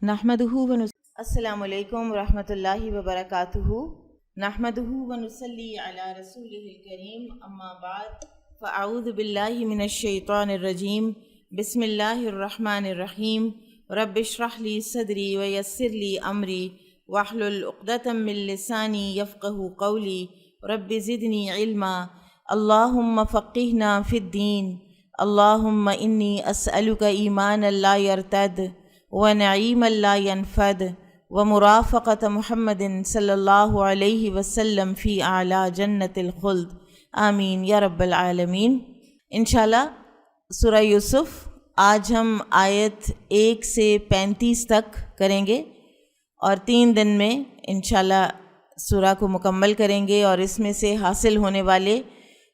نحمدہ السلام علیکم ورحمۃ اللہ وبرکاتہ۔ نحمدہ ونصلی علی رسولہ الکریم، اما بعد فاعوذ باللہ من الشیطان الرجیم، بسم اللہ الرحمن الرحیم۔ رب اشرح لی صدری ویسر لی امری واحلل عقدۃ من لسانی یفقہوا قولی، رب زدنی علما، اللہم فقہنا فی الدین، اللہم انی اسألک ایمانا لا یرتد ونعیما لا ینفد ومرافقۃ محمد صلی اللہ علیہ وسلم فی اعلیٰ جنت الخلد، آمین یا رب العالمین۔ انشاءاللہ سورہ یوسف آج ہم آیت 1 سے 35 تک کریں گے اور 3 دن میں انشاءاللہ سورہ کو مکمل کریں گے، اور اس میں سے حاصل ہونے والے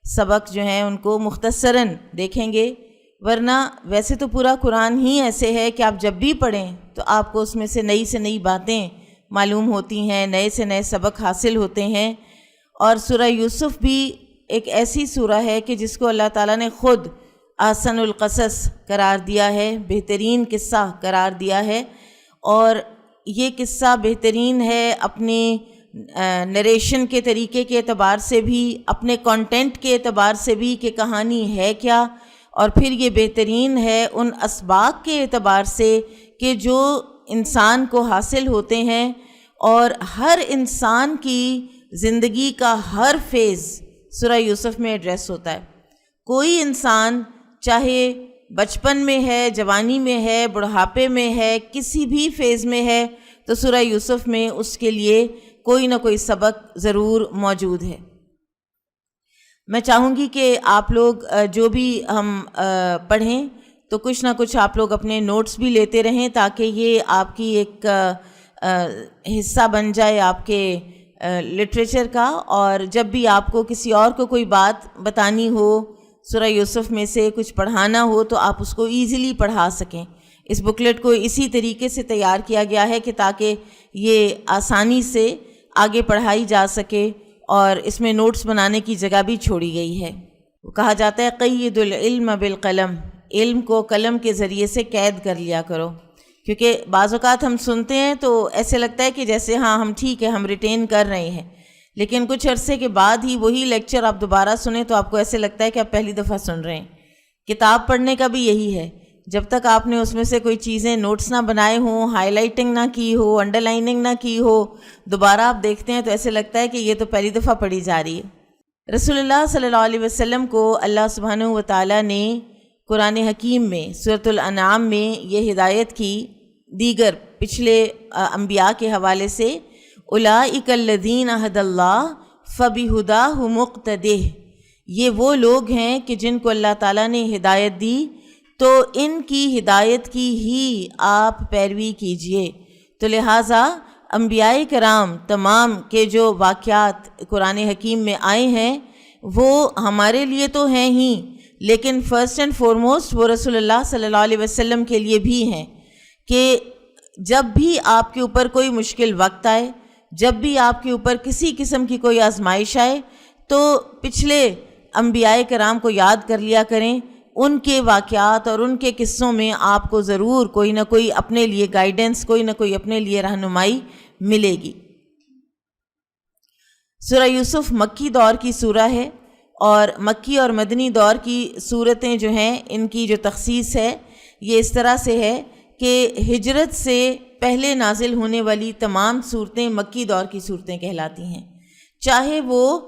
سبق جو ہیں ان کو مختصراً دیکھیں گے، ورنہ ویسے تو پورا قرآن ہی ایسے ہے کہ آپ جب بھی پڑھیں تو آپ کو اس میں سے نئی باتیں معلوم ہوتی ہیں، نئے سے نئے سبق حاصل ہوتے ہیں۔ اور سورہ یوسف بھی ایک ایسی سورہ ہے کہ جس کو اللہ تعالیٰ نے خود احسن القصص قرار دیا ہے، بہترین قصہ قرار دیا ہے، اور یہ قصہ بہترین ہے اپنی نریشن کے طریقے کے اعتبار سے بھی، اپنے کانٹینٹ کے اعتبار سے بھی کہ کہانی ہے کیا، اور پھر یہ بہترین ہے ان اسباق کے اعتبار سے کہ جو انسان کو حاصل ہوتے ہیں، اور ہر انسان کی زندگی کا ہر فیز سورہ یوسف میں ایڈریس ہوتا ہے۔ کوئی انسان چاہے بچپن میں ہے، جوانی میں ہے، بڑھاپے میں ہے، کسی بھی فیز میں ہے، تو سورہ یوسف میں اس کے لیے کوئی نہ کوئی سبق ضرور موجود ہے۔ میں چاہوں گی کہ آپ لوگ جو بھی ہم پڑھیں تو کچھ نہ کچھ آپ لوگ اپنے نوٹس بھی لیتے رہیں، تاکہ یہ آپ کی ایک حصہ بن جائے آپ کے لٹریچر کا، اور جب بھی آپ کو کسی اور کو کوئی بات بتانی ہو، سورہ یوسف میں سے کچھ پڑھانا ہو، تو آپ اس کو ایزیلی پڑھا سکیں۔ اس بکلیٹ کو اسی طریقے سے تیار کیا گیا ہے کہ تاکہ یہ آسانی سے آگے پڑھائی جا سکے، اور اس میں نوٹس بنانے کی جگہ بھی چھوڑی گئی ہے۔ کہا جاتا ہے قید العلم بالقلم، علم کو قلم کے ذریعے سے قید کر لیا کرو، کیونکہ بعض اوقات ہم سنتے ہیں تو ایسے لگتا ہے کہ جیسے ہاں ہم ٹھیک ہے، ہم ریٹین کر رہے ہیں، لیکن کچھ عرصے کے بعد ہی وہی لیکچر آپ دوبارہ سنیں تو آپ کو ایسے لگتا ہے کہ آپ پہلی دفعہ سن رہے ہیں۔ کتاب پڑھنے کا بھی یہی ہے، جب تک آپ نے اس میں سے کوئی چیزیں نوٹس نہ بنائے ہوں، ہائی لائٹنگ نہ کی ہو، انڈر لائننگ نہ کی ہو، دوبارہ آپ دیکھتے ہیں تو ایسے لگتا ہے کہ یہ تو پہلی دفعہ پڑھی جا رہی ہے۔ رسول اللہ صلی اللہ علیہ وسلم کو اللہ سبحانہ و تعالیٰ نے قرآن حکیم میں سورۃ الانعام میں یہ ہدایت کی، دیگر پچھلے انبیاء کے حوالے سے، اولئک الذین ھدی اللہ فبہداہ مقتدہ، یہ وہ لوگ ہیں کہ جن کو اللہ تعالیٰ نے ہدایت دی تو ان کی ہدایت کی ہی آپ پیروی کیجئے۔ تو لہٰذا انبیاء کرام تمام کے جو واقعات قرآن حکیم میں آئے ہیں وہ ہمارے لیے تو ہیں ہی، لیکن فرسٹ اینڈ فارموسٹ وہ رسول اللہ صلی اللہ علیہ وسلم کے لیے بھی ہیں، کہ جب بھی آپ کے اوپر کوئی مشکل وقت آئے، جب بھی آپ کے اوپر کسی قسم کی کوئی آزمائش آئے، تو پچھلے انبیاء کرام کو یاد کر لیا کریں، ان کے واقعات اور ان کے قصوں میں آپ کو ضرور کوئی نہ کوئی اپنے لیے گائیڈنس، کوئی نہ کوئی اپنے لیے رہنمائی ملے گی۔ سورہ یوسف مکی دور کی سورہ ہے، اور مکی اور مدنی دور کی صورتیں جو ہیں ان کی جو تخصیص ہے یہ اس طرح سے ہے کہ ہجرت سے پہلے نازل ہونے والی تمام صورتیں مکی دور کی صورتیں کہلاتی ہیں، چاہے وہ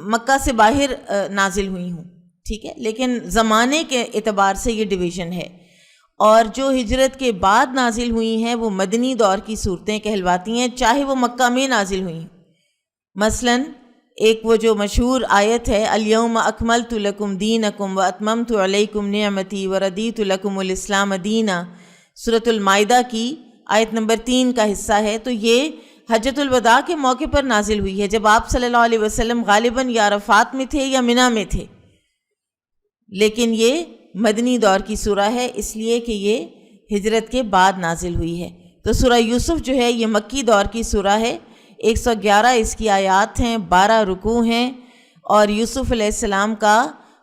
مکہ سے باہر نازل ہوئی ہوں، ٹھیک ہے، لیکن زمانے کے اعتبار سے یہ ڈویژن ہے۔ اور جو ہجرت کے بعد نازل ہوئی ہیں وہ مدنی دور کی صورتیں کہلواتی ہیں، چاہے وہ مکہ میں نازل ہوئی ہیں۔ مثلاً ایک وہ جو مشہور آیت ہے، الیوم اکملت لکم دینکم واتممت علیکم نعمتی وردیت لکم الاسلام دینا، سورۃ المائدہ کی آیت نمبر 3 کا حصہ ہے۔ تو یہ حجۃ الوداع کے موقع پر نازل ہوئی ہے، جب آپ صلی اللہ علیہ وسلم غالباً یا عرفات میں تھے یا منی میں تھے، لیکن یہ مدنی دور کی سورہ ہے اس لیے کہ یہ ہجرت کے بعد نازل ہوئی ہے۔ تو سورہ یوسف جو ہے یہ مکی دور کی سورہ ہے، 111 اس کی آیات ہیں، 12 رکوع ہیں، اور یوسف علیہ السلام کا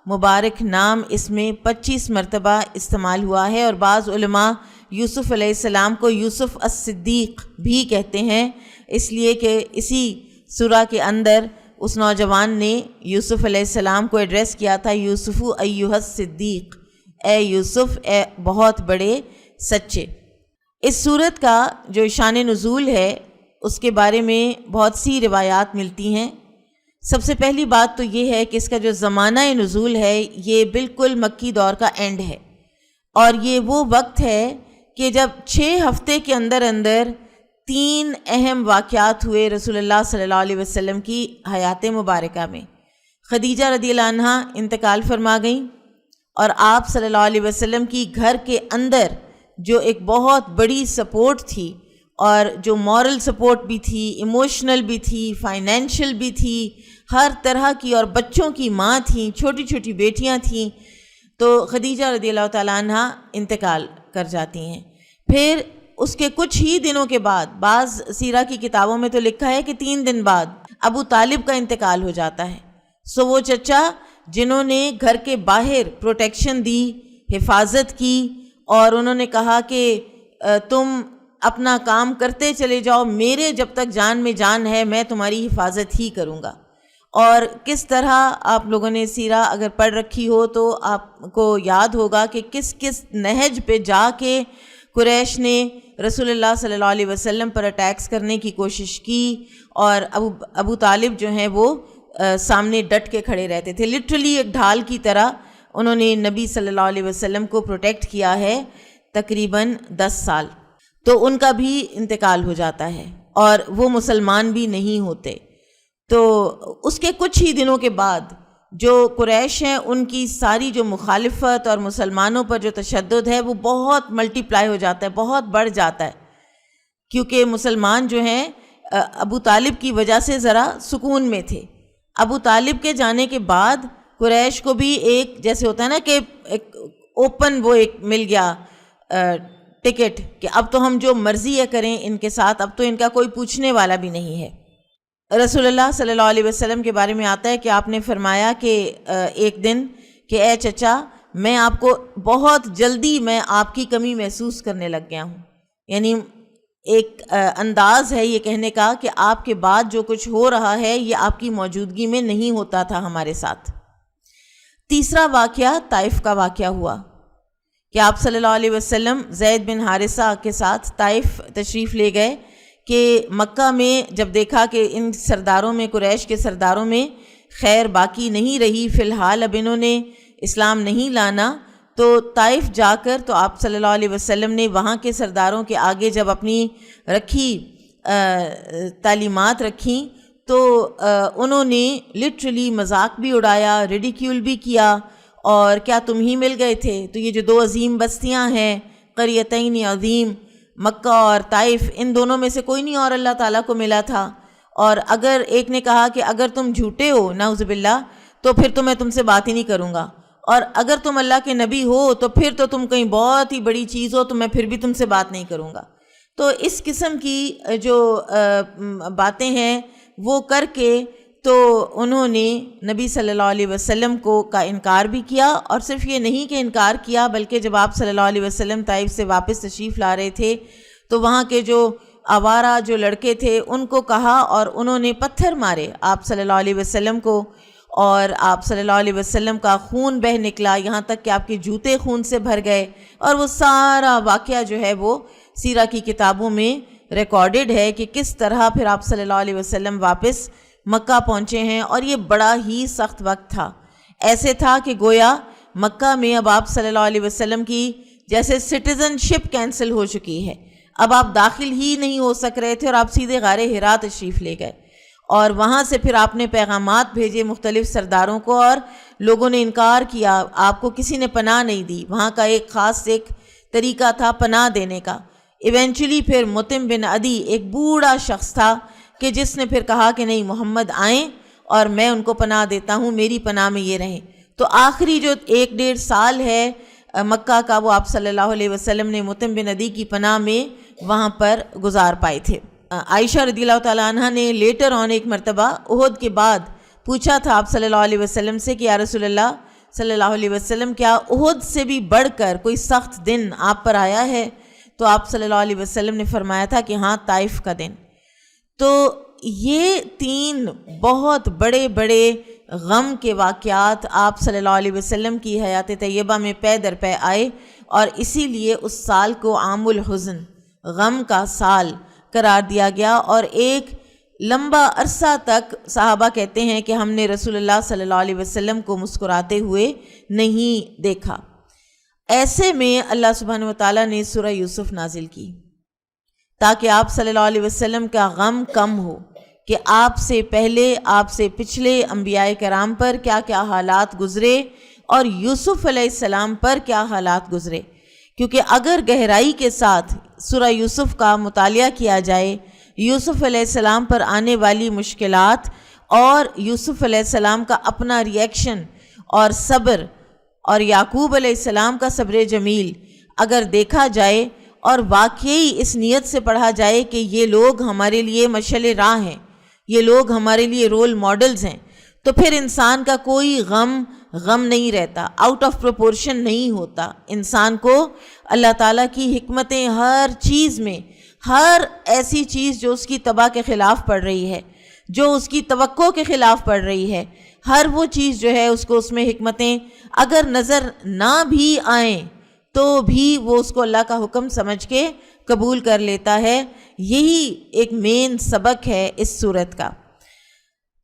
مبارک نام اس میں 25 مرتبہ استعمال ہوا ہے، اور بعض علماء یوسف علیہ السلام کو یوسف الصدیق بھی کہتے ہیں، اس لیے کہ اسی سورہ کے اندر اس نوجوان نے یوسف علیہ السلام کو ایڈریس کیا تھا، یوسف ایھا الصدیق، اے یوسف، اے بہت بڑے سچے۔ اس سورت کا جو شان نزول ہے اس کے بارے میں بہت سی روایات ملتی ہیں۔ سب سے پہلی بات تو یہ ہے کہ اس کا جو زمانہ نزول ہے یہ بالکل مکی دور کا اینڈ ہے، اور یہ وہ وقت ہے کہ جب 6 ہفتے کے اندر 3 اہم واقعات ہوئے رسول اللہ صلی اللہ علیہ وسلم کی حیات مبارکہ میں۔ خدیجہ رضی اللہ عنہا انتقال فرما گئیں، اور آپ صلی اللہ علیہ وسلم کی گھر کے اندر جو ایک بہت بڑی سپورٹ تھی، اور جو مورل سپورٹ بھی تھی، ایموشنل بھی تھی، فائنینشیل بھی تھی، ہر طرح کی، اور بچوں کی ماں تھیں، چھوٹی چھوٹی بیٹیاں تھیں، تو خدیجہ رضی اللہ تعالیٰ عنہ انتقال کر جاتی ہیں۔ پھر اس کے کچھ ہی دنوں کے بعد، بعض سیرہ کی کتابوں میں تو لکھا ہے کہ 3 دن بعد ابو طالب کا انتقال ہو جاتا ہے۔ سو وہ چچا جنہوں نے گھر کے باہر پروٹیکشن دی، حفاظت کی، اور انہوں نے کہا کہ تم اپنا کام کرتے چلے جاؤ، میرے جب تک جان میں جان ہے میں تمہاری حفاظت ہی کروں گا۔ اور کس طرح آپ لوگوں نے سیرہ اگر پڑھ رکھی ہو تو آپ کو یاد ہوگا کہ کس کس نہج پہ جا کے قریش نے رسول اللہ صلی اللہ علیہ وسلم پر اٹیکس کرنے کی کوشش کی، اور ابو طالب جو ہیں وہ سامنے ڈٹ کے کھڑے رہتے تھے، لٹرلی ایک ڈھال کی طرح انہوں نے نبی صلی اللہ علیہ وسلم کو پروٹیکٹ کیا ہے تقریباً 10 سال۔ تو ان کا بھی انتقال ہو جاتا ہے، اور وہ مسلمان بھی نہیں ہوتے۔ تو اس کے کچھ ہی دنوں کے بعد جو قریش ہیں ان کی ساری جو مخالفت اور مسلمانوں پر جو تشدد ہے وہ بہت ملٹی پلائی ہو جاتا ہے، بہت بڑھ جاتا ہے، کیونکہ مسلمان جو ہیں ابو طالب کی وجہ سے ذرا سکون میں تھے۔ ابو طالب کے جانے کے بعد قریش کو بھی ایک جیسے ہوتا ہے نا کہ ایک اوپن وہ ایک مل گیا ٹکٹ کہ اب تو ہم جو مرضی ہے کریں ان کے ساتھ، اب تو ان کا کوئی پوچھنے والا بھی نہیں ہے۔ رسول اللہ صلی اللہ علیہ وسلم کے بارے میں آتا ہے کہ آپ نے فرمایا کہ ایک دن کہ اے چچا، میں آپ کو بہت جلدی میں آپ کی کمی محسوس کرنے لگ گیا ہوں، یعنی ایک انداز ہے یہ کہنے کا کہ آپ کے بعد جو کچھ ہو رہا ہے یہ آپ کی موجودگی میں نہیں ہوتا تھا ہمارے ساتھ۔ تیسرا واقعہ طائف کا واقعہ ہوا کہ آپ صلی اللہ علیہ وسلم زید بن حارثہ کے ساتھ طائف تشریف لے گئے کہ مکہ میں جب دیکھا کہ ان سرداروں میں، قریش کے سرداروں میں خیر باقی نہیں رہی، فی الحال اب انہوں نے اسلام نہیں لانا، تو طائف جا کر تو آپ صلی اللہ علیہ وسلم نے وہاں کے سرداروں کے آگے جب اپنی رکھی تعلیمات رکھیں تو انہوں نے لٹرلی مذاق بھی اڑایا، ریڈیکیول بھی کیا، اور کیا تم ہی مل گئے تھے؟ تو یہ جو 2 عظیم بستیاں ہیں، قریتین عظیم، مکہ اور طائف، ان دونوں میں سے کوئی نہیں اور اللہ تعالیٰ کو ملا تھا، اور اگر ایک نے کہا کہ اگر تم جھوٹے ہو نعوذ باللہ تو پھر تو میں تم سے بات ہی نہیں کروں گا، اور اگر تم اللہ کے نبی ہو تو پھر تو تم کہیں بہت ہی بڑی چیز ہو تو میں پھر بھی تم سے بات نہیں کروں گا۔ تو اس قسم کی جو باتیں ہیں وہ کر کے تو انہوں نے نبی صلی اللہ علیہ وسلم کا انکار بھی کیا، اور صرف یہ نہیں کہ انکار کیا بلکہ جب آپ صلی اللہ علیہ وسلم طائف سے واپس تشریف لا رہے تھے تو وہاں کے جو آوارہ جو لڑکے تھے ان کو کہا، اور انہوں نے پتھر مارے آپ صلی اللہ علیہ وسلم کو، اور آپ صلی اللہ علیہ وسلم کا خون بہہ نکلا، یہاں تک کہ آپ کے جوتے خون سے بھر گئے، اور وہ سارا واقعہ جو ہے وہ سیرہ کی کتابوں میں ریکارڈڈ ہے کہ کس طرح پھر آپ صلی اللہ علیہ وسلم واپس مکہ پہنچے ہیں، اور یہ بڑا ہی سخت وقت تھا۔ ایسے تھا کہ گویا مکہ میں اب آپ صلی اللہ علیہ وسلم کی جیسے سٹیزن شپ کینسل ہو چکی ہے، اب آپ داخل ہی نہیں ہو سک رہے تھے، اور آپ سیدھے غار حرا تشریف لے گئے، اور وہاں سے پھر آپ نے پیغامات بھیجے مختلف سرداروں کو، اور لوگوں نے انکار کیا، آپ کو کسی نے پناہ نہیں دی۔ وہاں کا ایک خاص ایک طریقہ تھا پناہ دینے کا۔ ایونچولی پھر مطعم بن عدی ایک بوڑھا شخص تھا کہ جس نے پھر کہا کہ نہیں، محمد آئیں اور میں ان کو پناہ دیتا ہوں، میری پناہ میں یہ رہیں۔ تو آخری جو 1.5 سال ہے مکہ کا وہ آپ صلی اللہ علیہ وسلم نے مطعم بن عدی کی پناہ میں وہاں پر گزار پائے تھے۔ عائشہ رضی اللہ تعالیٰ عنہ نے لیٹر آن ایک مرتبہ احد کے بعد پوچھا تھا آپ صلی اللہ علیہ وسلم سے کہ یا رسول اللہ صلی اللہ علیہ وسلم، کیا احد سے بھی بڑھ کر کوئی سخت دن آپ پر آیا ہے؟ تو آپ صلی اللہ علیہ وسلم نے فرمایا تھا کہ ہاں طائف کا دن. تو یہ 3 بہت بڑے بڑے غم کے واقعات آپ صلی اللہ علیہ وسلم کی حیات طیبہ میں پے در پے آئے، اور اسی لیے اس سال کو عام الحزن، غم کا سال قرار دیا گیا. اور ایک لمبا عرصہ تک صحابہ کہتے ہیں کہ ہم نے رسول اللہ صلی اللہ علیہ وسلم کو مسکراتے ہوئے نہیں دیکھا. ایسے میں اللہ سبحانہ وتعالیٰ نے سورہ یوسف نازل کی تاکہ آپ صلی اللہ علیہ وسلم کا غم کم ہو کہ آپ سے پہلے، آپ سے پچھلے انبیاء کرام پر کیا کیا حالات گزرے اور یوسف علیہ السلام پر کیا حالات گزرے. کیونکہ اگر گہرائی کے ساتھ سورہ یوسف کا مطالعہ کیا جائے، یوسف علیہ السلام پر آنے والی مشکلات اور یوسف علیہ السلام کا اپنا ریئیکشن اور صبر، اور یعقوب علیہ السلام کا صبر جمیل اگر دیکھا جائے اور واقعی اس نیت سے پڑھا جائے کہ یہ لوگ ہمارے لیے مشعل راہ ہیں، یہ لوگ ہمارے لیے رول ماڈلز ہیں، تو پھر انسان کا کوئی غم نہیں رہتا، آؤٹ آف پروپورشن نہیں ہوتا. انسان کو اللہ تعالیٰ کی حکمتیں ہر چیز میں، ہر ایسی چیز جو اس کی تباہ کے خلاف پڑ رہی ہے، جو اس کی توقع کے خلاف پڑ رہی ہے، ہر وہ چیز جو ہے اس کو اس میں حکمتیں اگر نظر نہ بھی آئیں تو بھی وہ اس کو اللہ کا حکم سمجھ کے قبول کر لیتا ہے. یہی ایک مین سبق ہے اس صورت کا.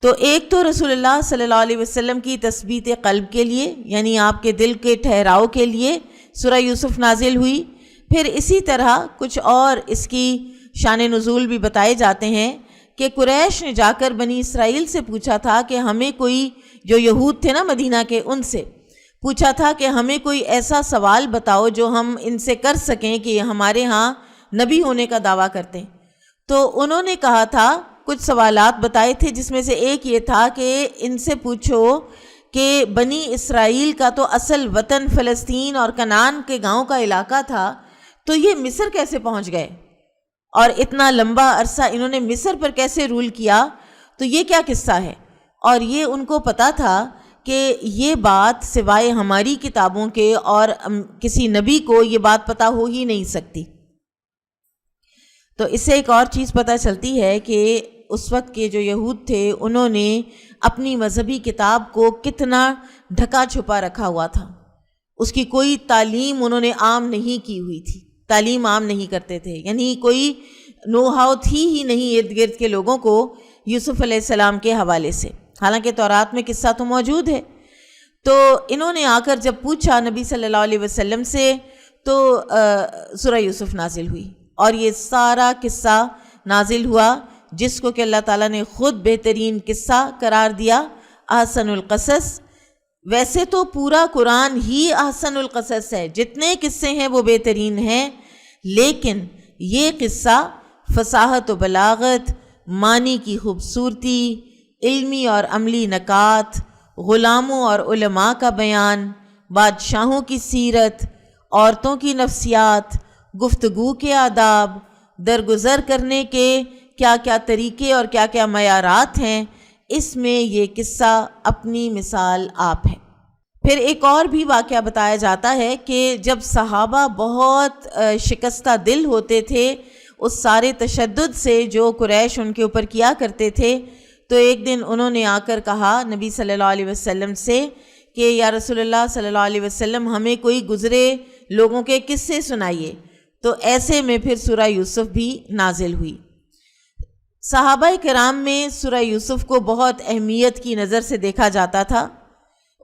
تو ایک تو رسول اللہ صلی اللہ علیہ وسلم کی تثبیت قلب کے لیے، یعنی آپ کے دل کے ٹھہراؤ کے لیے سورہ یوسف نازل ہوئی. پھر اسی طرح کچھ اور اس کی شان نزول بھی بتائے جاتے ہیں کہ قریش نے جا کر بنی اسرائیل سے پوچھا تھا کہ ہمیں کوئی، جو یہود تھے نا مدینہ کے، ان سے پوچھا تھا کہ ہمیں کوئی ایسا سوال بتاؤ جو ہم ان سے کر سکیں کہ یہ ہمارے ہاں نبی ہونے کا دعویٰ کرتے ہیں. تو انہوں نے کہا تھا، کچھ سوالات بتائے تھے جس میں سے ایک یہ تھا کہ ان سے پوچھو کہ بنی اسرائیل کا تو اصل وطن فلسطین اور کنعان کے گاؤں کا علاقہ تھا، تو یہ مصر کیسے پہنچ گئے اور اتنا لمبا عرصہ انہوں نے مصر پر کیسے رول کیا، تو یہ کیا قصہ ہے. اور یہ ان کو پتا تھا کہ یہ بات سوائے ہماری کتابوں کے اور کسی نبی کو یہ بات پتہ ہو ہی نہیں سکتی. تو اس سے ایک اور چیز پتہ چلتی ہے کہ اس وقت کے جو یہود تھے انہوں نے اپنی مذہبی کتاب کو کتنا ڈھکا چھپا رکھا ہوا تھا. اس کی کوئی تعلیم انہوں نے عام نہیں کی ہوئی تھی، تعلیم عام نہیں کرتے تھے، یعنی کوئی نو ہاؤ تھی ہی نہیں ارد گرد کے لوگوں کو یوسف علیہ السلام کے حوالے سے. حالانکہ تورات میں قصہ تو موجود ہے. تو انہوں نے آ کر جب پوچھا نبی صلی اللہ علیہ وسلم سے تو سورہ یوسف نازل ہوئی، اور یہ سارا قصہ نازل ہوا جس کو کہ اللہ تعالیٰ نے خود بہترین قصہ قرار دیا، احسن القصص. ویسے تو پورا قرآن ہی احسن القصص ہے، جتنے قصے ہیں وہ بہترین ہیں، لیکن یہ قصہ فصاحت و بلاغت، معنی کی خوبصورتی، علمی اور عملی نکات، غلاموں اور علماء کا بیان، بادشاہوں کی سیرت، عورتوں کی نفسیات، گفتگو کے آداب، درگزر کرنے کے کیا کیا طریقے اور کیا کیا معیارات ہیں، اس میں یہ قصہ اپنی مثال آپ ہے. پھر ایک اور بھی واقعہ بتایا جاتا ہے کہ جب صحابہ بہت شکستہ دل ہوتے تھے اس سارے تشدد سے جو قریش ان کے اوپر کیا کرتے تھے، تو ایک دن انہوں نے آ کر کہا نبی صلی اللہ علیہ وسلم سے کہ یا رسول اللہ صلی اللہ علیہ وسلم ہمیں کوئی گزرے لوگوں کے قصے سنائیے. تو ایسے میں پھر سورہ یوسف بھی نازل ہوئی. صحابہ کرام میں سورہ یوسف کو بہت اہمیت کی نظر سے دیکھا جاتا تھا.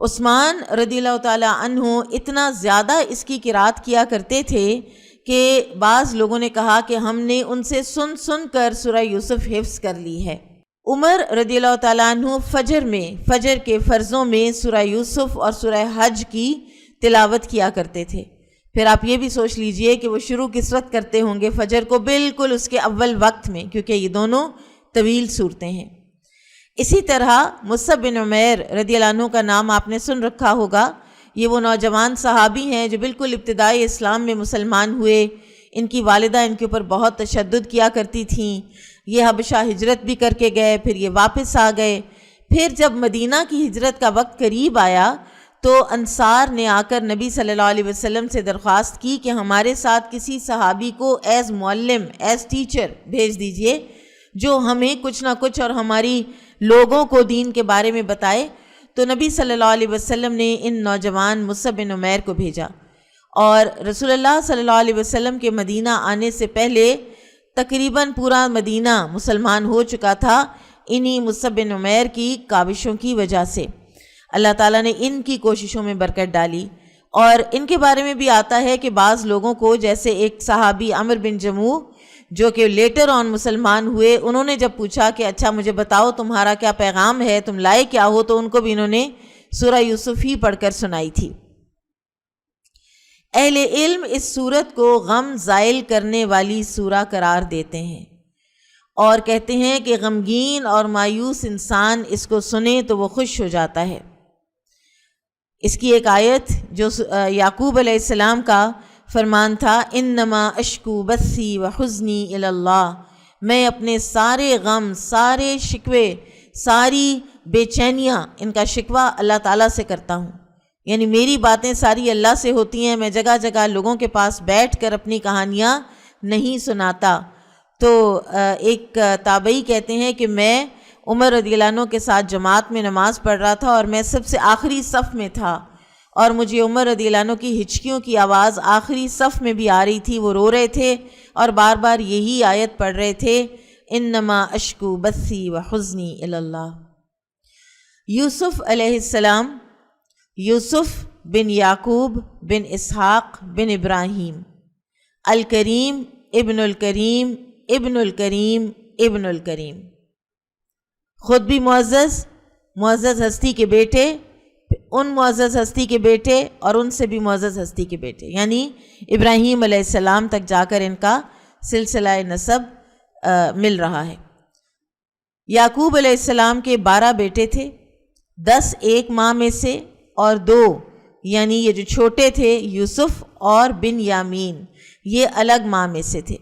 عثمان رضی اللہ تعالیٰ عنہ اتنا زیادہ اس کی قرات کیا کرتے تھے کہ بعض لوگوں نے کہا کہ ہم نے ان سے سن کر سورہ یوسف حفظ کر لی ہے. عمر رضی اللہ تعالیٰ عنہ فجر کے فرضوں میں سورہ یوسف اور سورہ حج کی تلاوت کیا کرتے تھے. پھر آپ یہ بھی سوچ لیجئے کہ وہ شروع کس وقت کرتے ہوں گے، فجر کو بالکل اس کے اول وقت میں، کیونکہ یہ دونوں طویل صورتیں ہیں. اسی طرح مصعب بن عمیر رضی اللہ عنہ کا نام آپ نے سن رکھا ہوگا. یہ وہ نوجوان صحابی ہیں جو بالکل ابتدائی اسلام میں مسلمان ہوئے. ان کی والدہ ان کے اوپر بہت تشدد کیا کرتی تھیں. یہ حبشہ ہجرت بھی کر کے گئے، پھر یہ واپس آ گئے. پھر جب مدینہ کی ہجرت کا وقت قریب آیا تو انصار نے آ کر نبی صلی اللہ علیہ وسلم سے درخواست کی کہ ہمارے ساتھ کسی صحابی کو ایز معلم، ایز ٹیچر بھیج دیجئے، جو ہمیں کچھ نہ کچھ اور ہماری لوگوں کو دین کے بارے میں بتائے۔ تو نبی صلی اللہ علیہ وسلم نے ان نوجوان مصعب بن عمیر کو بھیجا، اور رسول اللہ صلی اللہ علیہ وسلم کے مدینہ آنے سے پہلے تقریباً پورا مدینہ مسلمان ہو چکا تھا انہی مصعب بن عمیر کی کاوشوں کی وجہ سے۔ اللہ تعالیٰ نے ان کی کوششوں میں برکت ڈالی، اور ان کے بارے میں بھی آتا ہے کہ بعض لوگوں کو، جیسے ایک صحابی عمر بن جموح جو کہ لیٹر آن مسلمان ہوئے، انہوں نے جب پوچھا کہ اچھا مجھے بتاؤ تمہارا کیا پیغام ہے، تم لائے کیا ہو، تو ان کو بھی انہوں نے سورہ یوسف ہی پڑھ کر سنائی تھی۔ اہل علم اس سورت کو غم زائل کرنے والی سورہ قرار دیتے ہیں، اور کہتے ہیں کہ غمگین اور مایوس انسان اس کو سنے تو وہ خوش ہو جاتا ہے۔ اس کی ایک آیت جو یعقوب علیہ السلام کا فرمان تھا، انما اشکو بثی وحزنی الی اللہ، میں اپنے سارے غم، سارے شکوے، ساری بے چینیاں، ان کا شکوہ اللہ تعالیٰ سے کرتا ہوں، یعنی میری باتیں ساری اللہ سے ہوتی ہیں، میں جگہ جگہ لوگوں کے پاس بیٹھ کر اپنی کہانیاں نہیں سناتا۔ تو ایک تابعی کہتے ہیں کہ میں عمر رضی اللہ عنہ کے ساتھ جماعت میں نماز پڑھ رہا تھا، اور میں سب سے آخری صف میں تھا، اور مجھے عمر رضی اللہ عنہ کی ہچکیوں کی آواز آخری صف میں بھی آ رہی تھی، وہ رو رہے تھے اور بار بار یہی آیت پڑھ رہے تھے، انما اشکو بثی وحزنی الی اللہ۔ یوسف علیہ السلام، یوسف بن یعقوب بن اسحاق بن ابراہیم، الکریم ابن الکریم ابن الکریم ابن الکریم، خود بھی معزز ہستی کے بیٹے، ان معزز ہستی کے بیٹے اور ان سے بھی معزز ہستی کے بیٹے، یعنی ابراہیم علیہ السلام تک جا کر ان کا سلسلہ نسب مل رہا ہے۔ یعقوب علیہ السلام کے 12 بیٹے تھے، 10 ایک ماں میں سے اور 2 یعنی یہ جو چھوٹے تھے یوسف اور بن یامین، یہ الگ ماں میں سے تھے۔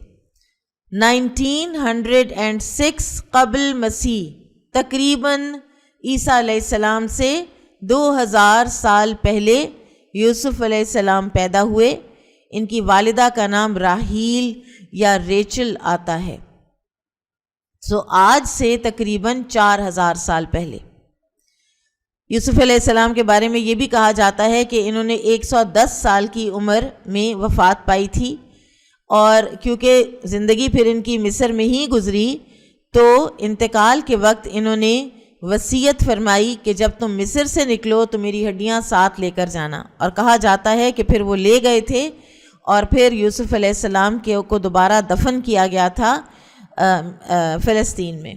1906 قبل مسیح، تقریباً عیسیٰ علیہ السلام سے 2000 سال پہلے یوسف علیہ السلام پیدا ہوئے۔ ان کی والدہ کا نام راحیل یا ریچل آتا ہے، آج سے تقریباً 4000 سال پہلے۔ یوسف علیہ السلام کے بارے میں یہ بھی کہا جاتا ہے کہ انہوں نے 110 سال کی عمر میں وفات پائی تھی، اور کیونکہ زندگی پھر ان کی مصر میں ہی گزری، تو انتقال کے وقت انہوں نے وصیت فرمائی کہ جب تم مصر سے نکلو تو میری ہڈیاں ساتھ لے کر جانا، اور کہا جاتا ہے کہ پھر وہ لے گئے تھے، اور پھر یوسف علیہ السلام کو دوبارہ دفن کیا گیا تھا فلسطین میں۔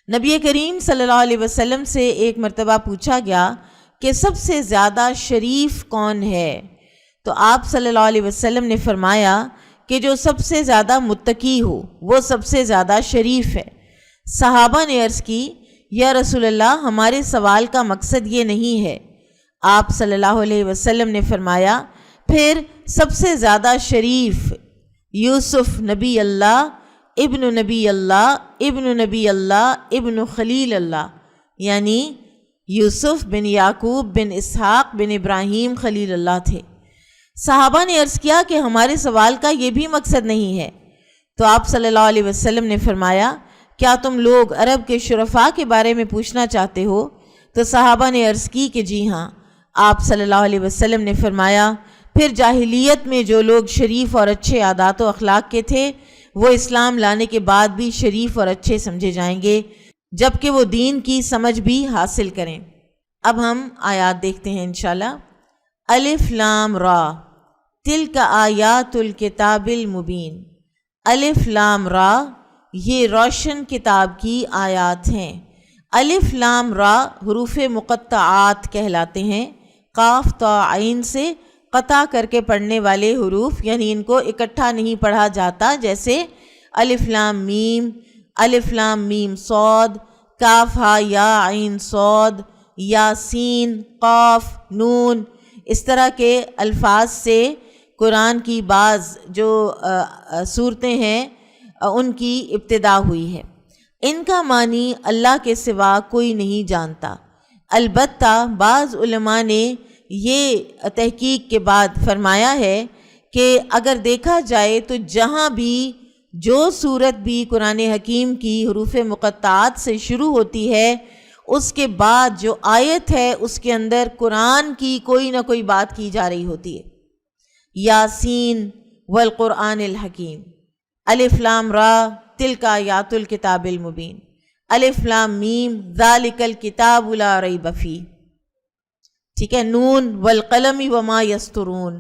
نبی کریم صلی اللہ علیہ وسلم سے ایک مرتبہ پوچھا گیا کہ سب سے زیادہ شریف کون ہے، تو آپ صلی اللہ علیہ وسلم نے فرمایا کہ جو سب سے زیادہ متقی ہو وہ سب سے زیادہ شریف ہے۔ صحابہ نے عرض کی، یا رسول اللہ ہمارے سوال کا مقصد یہ نہیں ہے۔ آپ صلی اللہ علیہ وسلم نے فرمایا، پھر سب سے زیادہ شریف یوسف نبی اللہ ابن نبی اللہ ابن نبی اللہ ابن خلیل اللہ، یعنی یوسف بن یعقوب بن اسحاق بن ابراہیم خلیل اللہ تھے۔ صحابہ نے عرض کیا کہ ہمارے سوال کا یہ بھی مقصد نہیں ہے، تو آپ صلی اللہ علیہ وسلم نے فرمایا، کیا تم لوگ عرب کے شرفاء کے بارے میں پوچھنا چاہتے ہو؟ تو صحابہ نے عرض کی کہ جی ہاں۔ آپ صلی اللہ علیہ وسلم نے فرمایا، پھر جاہلیت میں جو لوگ شریف اور اچھے عادات و اخلاق کے تھے وہ اسلام لانے کے بعد بھی شریف اور اچھے سمجھے جائیں گے، جبکہ وہ دین کی سمجھ بھی حاصل کریں۔ اب ہم آیات دیکھتے ہیں انشاءاللہ۔ الف لام را تلک آیات الکتاب المبین۔ الف لام را یہ روشن کتاب کی آیات ہیں۔ الف لام را حروف مقطعات کہلاتے ہیں، قاف تا عین سے قطع کر کے پڑھنے والے حروف، یعنی ان کو اکٹھا نہیں پڑھا جاتا، جیسے الف لام میم صاد، کاف ہا یا عین صاد، یا سین قاف نون، اس طرح کے الفاظ سے قرآن کی بعض جو صورتیں ہیں ان کی ابتدا ہوئی ہے۔ ان کا معنی اللہ کے سوا کوئی نہیں جانتا، البتہ بعض علماء نے یہ تحقیق کے بعد فرمایا ہے کہ اگر دیکھا جائے تو جہاں بھی جو صورت بھی قرآن حکیم کی حروف مقطعات سے شروع ہوتی ہے اس کے بعد جو آیت ہے اس کے اندر قرآن کی کوئی نہ کوئی بات کی جا رہی ہوتی ہے. یاسین والقرآن الحکیم، الف لام را تلک آیات الکتاب المبین، الف لام میم ذالک الکتاب لا ریب فیہ، ٹھیک ہے، نون والقلم وما یسطرون.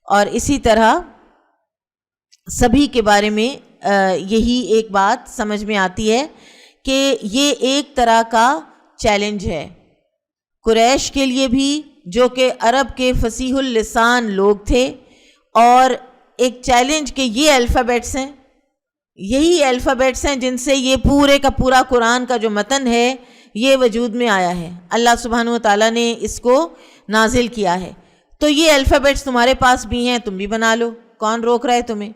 اور اسی طرح سبھی کے بارے میں یہی ایک بات سمجھ میں آتی ہے کہ یہ ایک طرح کا چیلنج ہے قریش کے لیے بھی، جو کہ عرب کے فصیح اللسان لوگ تھے، اور ایک چیلنج کہ یہ الفابیٹس ہیں، یہی الفابیٹس ہیں جن سے یہ پورے کا پورا قرآن کا جو متن ہے یہ وجود میں آیا ہے، اللہ سبحانہ و تعالیٰ نے اس کو نازل کیا ہے. تو یہ الفابیٹس تمہارے پاس بھی ہیں، تم بھی بنا لو، کون روک رہا ہے تمہیں؟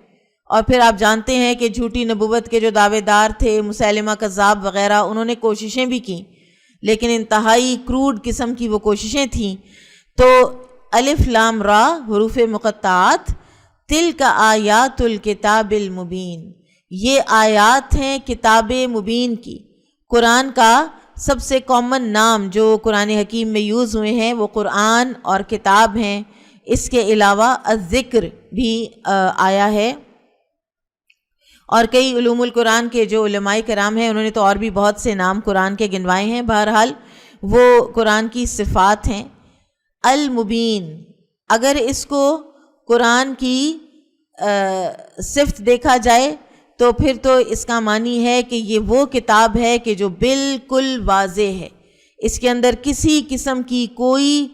اور پھر آپ جانتے ہیں کہ جھوٹی نبوت کے جو دعوے دار تھے، مسیلمہ کذاب وغیرہ، انہوں نے کوششیں بھی کیں، لیکن انتہائی کروڈ قسم کی وہ کوششیں تھیں. تو الف لام را حروف مقطعات، تلک آیات الکتاب المبین، یہ آیات ہیں کتاب مبین کی. قرآن کا سب سے کامن نام جو قرآن حکیم میں یوز ہوئے ہیں وہ قرآن اور کتاب ہیں. اس کے علاوہ الذکر بھی آیا ہے، اور کئی علوم القرآن کے جو علماء کرام ہیں انہوں نے تو اور بھی بہت سے نام قرآن کے گنوائے ہیں. بہرحال وہ قرآن کی صفات ہیں. المبین، اگر اس کو قرآن کی صفت دیکھا جائے تو پھر تو اس کا معنی ہے کہ یہ وہ کتاب ہے کہ جو بالکل واضح ہے، اس کے اندر کسی قسم کی کوئی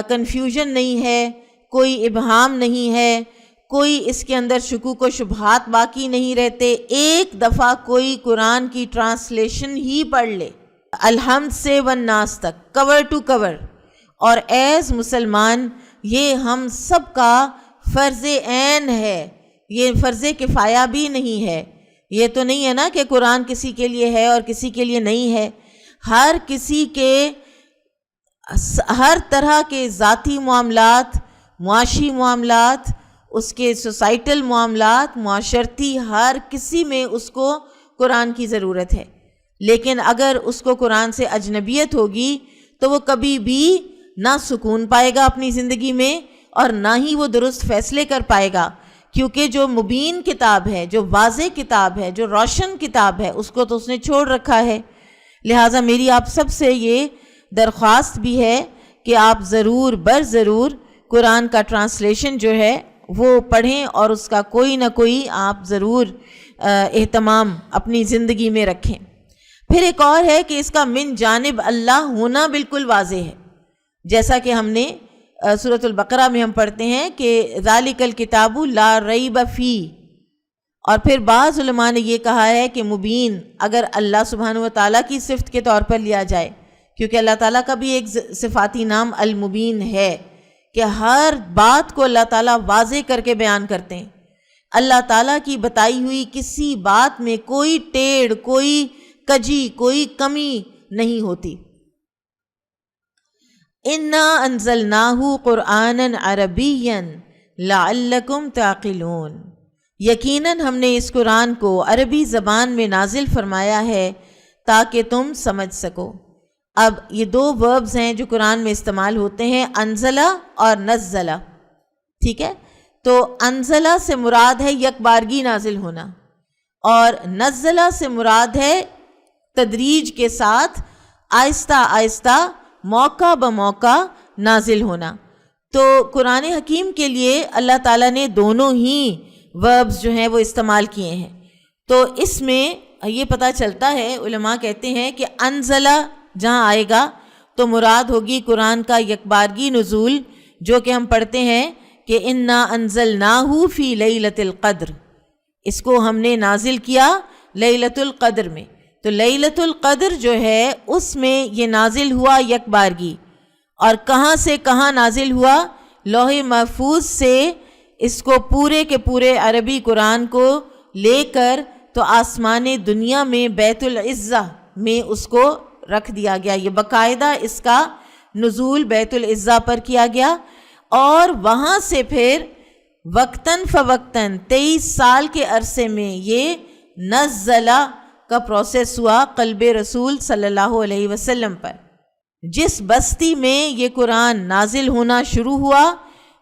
کنفیوژن نہیں ہے، کوئی ابہام نہیں ہے، کوئی اس کے اندر شکوک و شبہات باقی نہیں رہتے. ایک دفعہ کوئی قرآن کی ٹرانسلیشن ہی پڑھ لے الحمد سے والناس تک، کور ٹو کور، اور ایز مسلمان یہ ہم سب کا فرض عین ہے، یہ فرض کفایہ بھی نہیں ہے. یہ تو نہیں ہے نا کہ قرآن کسی کے لیے ہے اور کسی کے لیے نہیں ہے. ہر کسی کے ہر طرح کے ذاتی معاملات، معاشی معاملات، اس کے سوسائٹل معاملات، معاشرتی، ہر کسی میں اس کو قرآن کی ضرورت ہے. لیکن اگر اس کو قرآن سے اجنبیت ہوگی تو وہ کبھی بھی نہ سکون پائے گا اپنی زندگی میں، اور نہ ہی وہ درست فیصلے کر پائے گا، کیونکہ جو مبین کتاب ہے، جو واضح کتاب ہے، جو روشن کتاب ہے، اس کو تو اس نے چھوڑ رکھا ہے. لہٰذا میری آپ سب سے یہ درخواست بھی ہے کہ آپ ضرور ضرور قرآن کا ٹرانسلیشن جو ہے وہ پڑھیں، اور اس کا کوئی نہ کوئی آپ ضرور اہتمام اپنی زندگی میں رکھیں. پھر ایک اور ہے کہ اس کا من جانب اللہ ہونا بالکل واضح ہے، جیسا کہ ہم نے سورۃ البقرہ میں ہم پڑھتے ہیں کہ ذالک الکتاب لا ریب فیہ. اور پھر بعض علماء نے یہ کہا ہے کہ مبین اگر اللہ سبحانہ و تعالیٰ کی صفت کے طور پر لیا جائے، کیونکہ اللہ تعالیٰ کا بھی ایک صفاتی نام المبین ہے کہ ہر بات کو اللہ تعالیٰ واضح کر کے بیان کرتے ہیں. اللہ تعالیٰ کی بتائی ہوئی کسی بات میں کوئی ٹیڑھ، کوئی کجی، کوئی کمی نہیں ہوتی. اِنَّا أَنزَلْنَاهُ قُرْآنًا عَرَبِيًّا لَعَلَّكُمْ تَعْقِلُونَ، یقیناً ہم نے اس قرآن کو عربی زبان میں نازل فرمایا ہے تاکہ تم سمجھ سکو. اب یہ دو وربز ہیں جو قرآن میں استعمال ہوتے ہیں، انزلہ اور نزلہ، ٹھیک ہے؟ تو انزلہ سے مراد ہے یک بارگی نازل ہونا، اور نزلہ سے مراد ہے تدریج کے ساتھ آہستہ آہستہ موقع بموقع نازل ہونا. تو قرآن حکیم کے لیے اللہ تعالیٰ نے دونوں ہی وربز جو ہیں وہ استعمال کیے ہیں. تو اس میں یہ پتہ چلتا ہے، علماء کہتے ہیں کہ انزلہ جہاں آئے گا تو مراد ہوگی قرآن کا یکبارگی نزول، جو کہ ہم پڑھتے ہیں کہ انا انزلناہ فی لیلۃ القدر، اس کو ہم نے نازل کیا لیلۃ القدر میں. تو لیلۃ القدر جو ہے اس میں یہ نازل ہوا یک بارگی، اور کہاں سے کہاں نازل ہوا؟ لوح محفوظ سے اس کو پورے کے پورے عربی قرآن کو لے کر تو آسمان دنیا میں بیت العزہ میں اس کو رکھ دیا گیا، یہ باقاعدہ اس کا نزول بیت العزہ پر کیا گیا، اور وہاں سے پھر وقتاً فوقتاً 23 سال کے عرصے میں یہ نزلہ کا پروسیس ہوا قلب رسول صلی اللہ علیہ وسلم پر۔ جس بستی میں یہ قرآن نازل ہونا شروع ہوا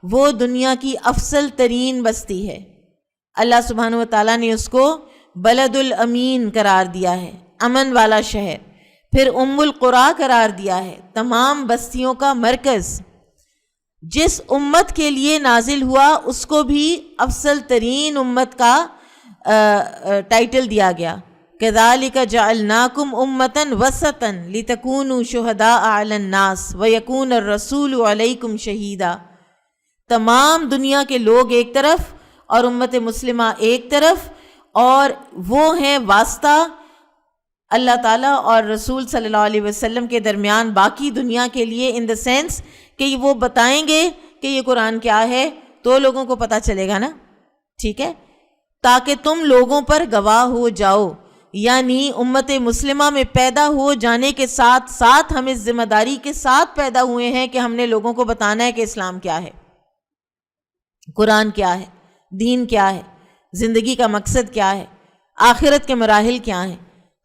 وہ دنیا کی افضل ترین بستی ہے، اللہ سبحانہ و تعالیٰ نے اس کو بلد الامین قرار دیا ہے، امن والا شہر، پھر ام القریٰ قرار دیا ہے، تمام بستیوں کا مرکز۔ جس امت کے لیے نازل ہوا اس کو بھی افضل ترین امت کا ٹائٹل دیا گیا، كَذَلِكَ جَعَلْنَاكُمْ أُمَّةً وَسَطًا لِتَكُونُوا شُهَدَاءَ عَلَى النَّاسِ وَيَكُونَ الرَّسُولُ عَلَيْكُمْ شَهِيدًا۔ تمام دنیا کے لوگ ایک طرف اور امت مسلمہ ایک طرف، اور وہ ہیں واسطہ اللہ تعالیٰ اور رسول صلی اللہ علیہ وسلم کے درمیان باقی دنیا کے لیے، ان دا سینس کہ وہ بتائیں گے کہ یہ قرآن کیا ہے تو لوگوں کو پتہ چلے گا نا، ٹھیک ہے، تاکہ تم لوگوں پر گواہ ہو جاؤ۔ یعنی امت مسلمہ میں پیدا ہو جانے کے ساتھ ساتھ ہم اس ذمہ داری کے ساتھ پیدا ہوئے ہیں کہ ہم نے لوگوں کو بتانا ہے کہ اسلام کیا ہے، قرآن کیا ہے، دین کیا ہے، زندگی کا مقصد کیا ہے، آخرت کے مراحل کیا ہیں۔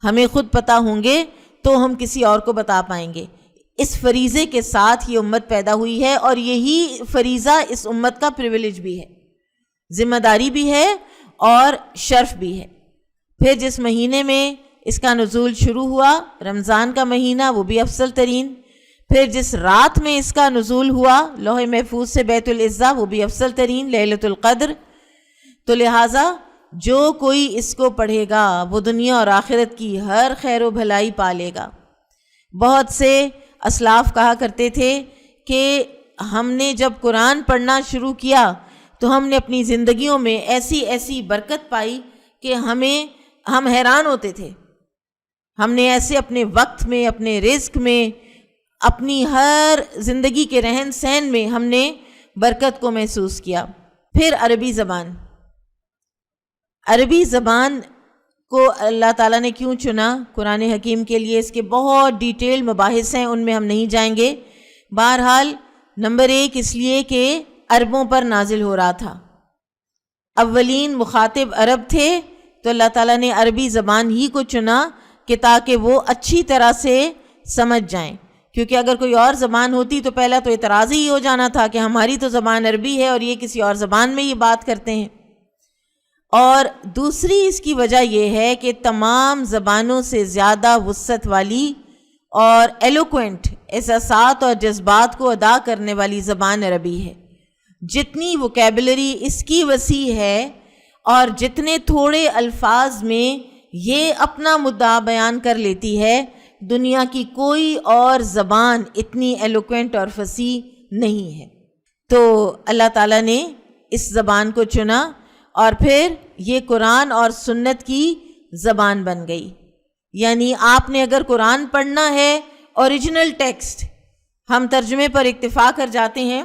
ہمیں خود پتہ ہوں گے تو ہم کسی اور کو بتا پائیں گے۔ اس فریضے کے ساتھ یہ امت پیدا ہوئی ہے، اور یہی فریضہ اس امت کا پریویلیج بھی ہے، ذمہ داری بھی ہے اور شرف بھی ہے۔ پھر جس مہینے میں اس کا نزول شروع ہوا، رمضان کا مہینہ، وہ بھی افضل ترین۔ پھر جس رات میں اس کا نزول ہوا لوح محفوظ سے بیت العزہ، وہ بھی افضل ترین، لیلۃ القدر۔ تو لہٰذا جو کوئی اس کو پڑھے گا وہ دنیا اور آخرت کی ہر خیر و بھلائی پالے گا۔ بہت سے اسلاف کہا کرتے تھے کہ ہم نے جب قرآن پڑھنا شروع کیا تو ہم نے اپنی زندگیوں میں ایسی ایسی برکت پائی کہ ہم حیران ہوتے تھے۔ ہم نے ایسے اپنے وقت میں، اپنے رزق میں، اپنی ہر زندگی کے رہن سہن میں ہم نے برکت کو محسوس کیا۔ پھر عربی زبان کو اللہ تعالیٰ نے کیوں چنا قرآن حکیم کے لیے، اس کے بہت ڈیٹیل مباحث ہیں، ان میں ہم نہیں جائیں گے۔ بہرحال نمبر 1 اس لیے کہ عربوں پر نازل ہو رہا تھا، اولین مخاطب عرب تھے، تو اللہ تعالیٰ نے عربی زبان ہی کو چنا کہ تاکہ وہ اچھی طرح سے سمجھ جائیں، کیونکہ اگر کوئی اور زبان ہوتی تو پہلا تو اعتراض ہی ہو جانا تھا کہ ہماری تو زبان عربی ہے اور یہ کسی اور زبان میں یہ بات کرتے ہیں۔ اور دوسری اس کی وجہ یہ ہے کہ تمام زبانوں سے زیادہ وسعت والی اور ایلوکوینٹ، احساسات اور جذبات کو ادا کرنے والی زبان عربی ہے۔ جتنی ووکیبلری اس کی وسیع ہے اور جتنے تھوڑے الفاظ میں یہ اپنا مدعا بیان کر لیتی ہے، دنیا کی کوئی اور زبان اتنی ایلوکوینٹ اور فصیح نہیں ہے۔ تو اللہ تعالیٰ نے اس زبان کو چنا اور پھر یہ قرآن اور سنت کی زبان بن گئی۔ یعنی آپ نے اگر قرآن پڑھنا ہے، اوریجنل ٹیکسٹ، ہم ترجمے پر اکتفا کر جاتے ہیں۔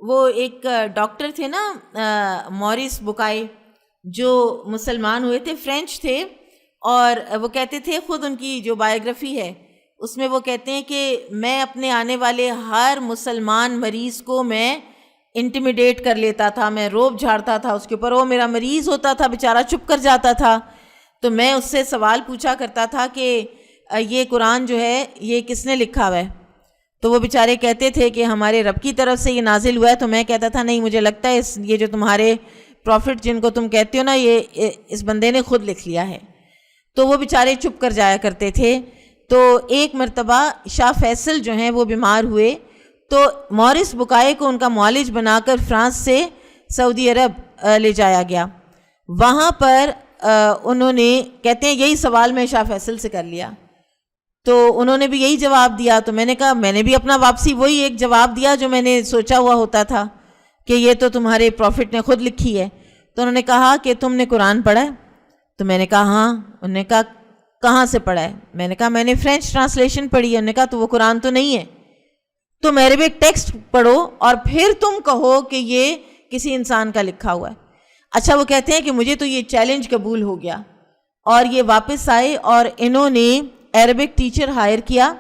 وہ ایک ڈاکٹر تھے نا مورس بکائے، جو مسلمان ہوئے تھے، فرینچ تھے، اور وہ کہتے تھے، خود ان کی جو بایوگرافی ہے اس میں وہ کہتے ہیں کہ میں اپنے آنے والے ہر مسلمان مریض کو میں انٹیمیڈیٹ کر لیتا تھا، میں روب جھاڑتا تھا اس کے اوپر، وہ میرا مریض ہوتا تھا بیچارہ چپ کر جاتا تھا، تو میں اس سے سوال پوچھا کرتا تھا کہ یہ قرآن جو ہے یہ کس نے لکھا ہوا ہے؟ تو وہ بیچارے کہتے تھے کہ ہمارے رب کی طرف سے یہ نازل ہوا ہے۔ تو میں کہتا تھا نہیں، مجھے لگتا ہے یہ جو تمہارے پروفٹ جن کو تم کہتے ہو نا، یہ اس بندے نے خود لکھ لیا ہے۔ تو وہ بیچارے چپ کر جایا کرتے تھے۔ تو ایک مرتبہ شاہ فیصل جو ہیں وہ بیمار ہوئے، تو مورس بکائے کو ان کا معالج بنا کر فرانس سے سعودی عرب لے جایا گیا۔ وہاں پر انہوں نے، کہتے ہیں یہی سوال میں شاہ فیصل سے کر لیا، تو انہوں نے بھی یہی جواب دیا۔ تو میں نے کہا میں نے بھی اپنا واپسی وہی ایک جواب دیا جو میں نے سوچا ہوا ہوتا تھا کہ یہ تو تمہارے پروفٹ نے خود لکھی ہے۔ تو انہوں نے کہا کہ تم نے قرآن پڑھا ہے؟ تو میں نے کہا ہاں۔ انہوں نے کہا کہاں سے پڑھا ہے؟ میں نے کہا میں نے فرینچ ٹرانسلیشن پڑھی ہے۔ انہوں نے کہا تو وہ قرآن تو نہیں ہے، تو میرے بھی ایک ٹیکسٹ پڑھو اور پھر تم کہو کہ یہ کسی انسان کا لکھا ہوا ہے۔ اچھا، وہ کہتے ہیں کہ مجھے تو یہ چیلنج قبول ہو گیا، اور یہ واپس آئے اور انہوں نے عربک ٹیچر ہائر کیا,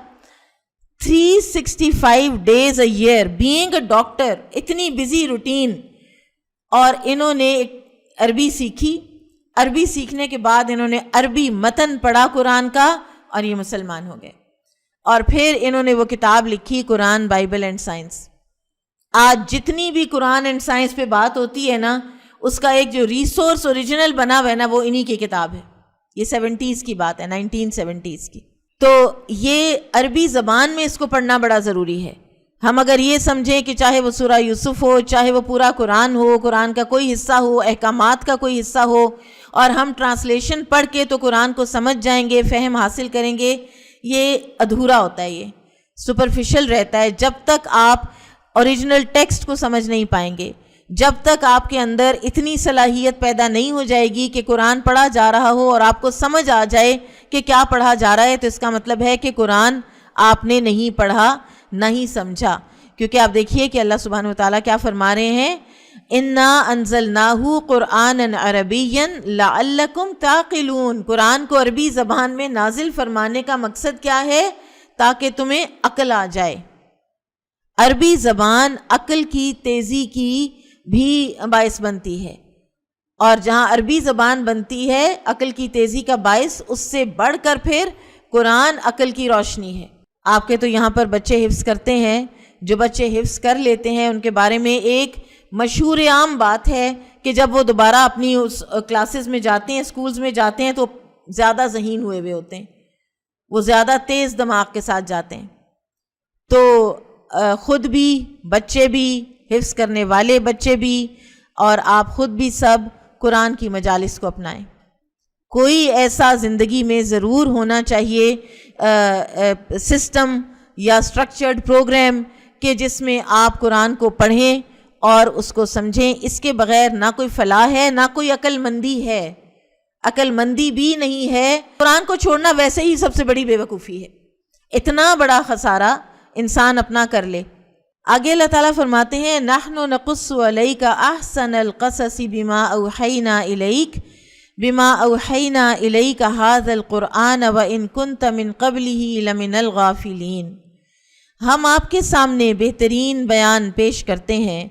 365 days a year, being a doctor, اتنی بزی روٹین, اور انہوں نے عربی سیکھی. عربی سیکھنے کے بعد انہوں نے عربی متن پڑھا قرآن کا, اور یہ مسلمان ہو گئے. اور پھر انہوں نے وہ کتاب لکھی, قرآن بائبل اینڈ سائنس. آج جتنی بھی قرآن اینڈ سائنس پہ بات ہوتی ہے نا, اس کا ایک جو ریسورس اوریجنل بنا ہوا ہے نا, وہ انہی کی کتاب ہے. یہ 70s کی بات ہے, 1970s کی. تو یہ عربی زبان میں اس کو پڑھنا بڑا ضروری ہے. ہم اگر یہ سمجھیں کہ چاہے وہ سورہ یوسف ہو, چاہے وہ پورا قرآن ہو, قرآن کا کوئی حصہ ہو, احکامات کا کوئی حصہ ہو, اور ہم ٹرانسلیشن پڑھ کے تو قرآن کو سمجھ جائیں گے, فہم حاصل کریں گے, یہ ادھورا ہوتا ہے, یہ سپرفیشل رہتا ہے. جب تک آپ اوریجنل ٹیکسٹ کو سمجھ نہیں پائیں گے, جب تک آپ کے اندر اتنی صلاحیت پیدا نہیں ہو جائے گی کہ قرآن پڑھا جا رہا ہو اور آپ کو سمجھ آ جائے کہ کیا پڑھا جا رہا ہے, تو اس کا مطلب ہے کہ قرآن آپ نے نہیں پڑھا, نہیں سمجھا. کیونکہ آپ دیکھیے کہ اللہ سبحانہ وتعالیٰ کیا فرما رہے ہیں, اِنَّا أَنزَلْنَاهُ قُرْآنًا عَرَبِيًّا لَعَلَّكُمْ تَعْقِلُونَ. قرآن کو عربی زبان میں نازل فرمانے کا مقصد کیا ہے؟ تاکہ تمہیں عقل آ جائے. عربی زبان عقل کی تیزی کی بھی باعث بنتی ہے, اور جہاں عربی زبان بنتی ہے عقل کی تیزی کا باعث, اس سے بڑھ کر پھر قرآن عقل کی روشنی ہے. آپ کے تو یہاں پر بچے حفظ کرتے ہیں, جو بچے حفظ کر لیتے ہیں ان کے بارے میں ایک مشہور عام بات ہے کہ جب وہ دوبارہ اپنی اس کلاسز میں جاتے ہیں, اسکولز میں جاتے ہیں, تو زیادہ ذہین ہوئے ہوئے ہوتے ہیں, وہ زیادہ تیز دماغ کے ساتھ جاتے ہیں. تو خود بھی, بچے بھی, حفظ کرنے والے بچے بھی, اور آپ خود بھی سب قرآن کی مجالس کو اپنائیں. کوئی ایسا زندگی میں ضرور ہونا چاہیے سسٹم یا اسٹرکچرڈ پروگرام کہ جس میں آپ قرآن کو پڑھیں اور اس کو سمجھیں. اس کے بغیر نہ کوئی فلاح ہے, نہ کوئی عقل مندی ہے, عقل مندی بھی نہیں ہے. قرآن کو چھوڑنا ویسے ہی سب سے بڑی بے وقوفی ہے. اتنا بڑا خسارہ انسان اپنا کر لے. آگے اللہ تعالیٰ فرماتے ہیں, نَحْنُ نَقُصُّ عَلَيْكَ أَحْسَنَ الْقَصَصِ بِمَا أَوْحَيْنَا إِلَيْكَ هَذَا الْقُرْآنَ وَإِن كُنْتَ مِن قَبْلِهِ لَمِنَ الْغَافِلِينَ. ہم آپ کے سامنے بہترین بیان پیش کرتے ہیں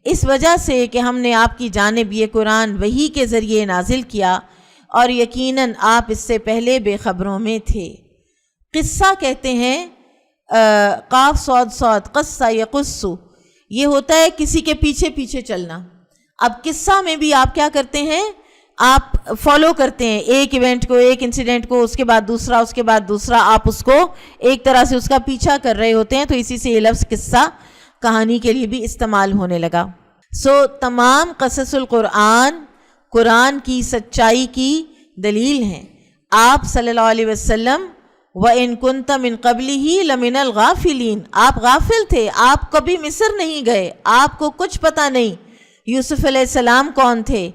اس وجہ سے کہ ہم نے آپ کی جانب یہ قرآن وحی کے ذریعے نازل کیا, اور یقیناً آپ اس سے پہلے بے خبروں میں تھے. قصہ کہتے ہیں, قاف صاد صاد, قصہ یقص, یہ ہوتا ہے کسی کے پیچھے پیچھے چلنا. اب قصہ میں بھی آپ کیا کرتے ہیں, آپ فالو کرتے ہیں ایک ایونٹ کو, ایک انسیڈنٹ کو, اس کے بعد دوسرا, اس کے بعد دوسرا, آپ اس کو ایک طرح سے اس کا پیچھا کر رہے ہوتے ہیں. تو اسی سے یہ لفظ قصہ کہانی کے لیے بھی استعمال ہونے لگا. تمام قصص القرآن قرآن کی سچائی کی دلیل ہیں. آپ صلی اللہ علیہ وسلم وَإِن كُنْتَ مِن قَبْلِهِ لَمِنَ الْغَافِلِينَ, آپ غافل تھے, آپ کبھی مصر نہیں گئے, آپ کو کچھ پتہ نہیں یوسف علیہ السلام کون تھے.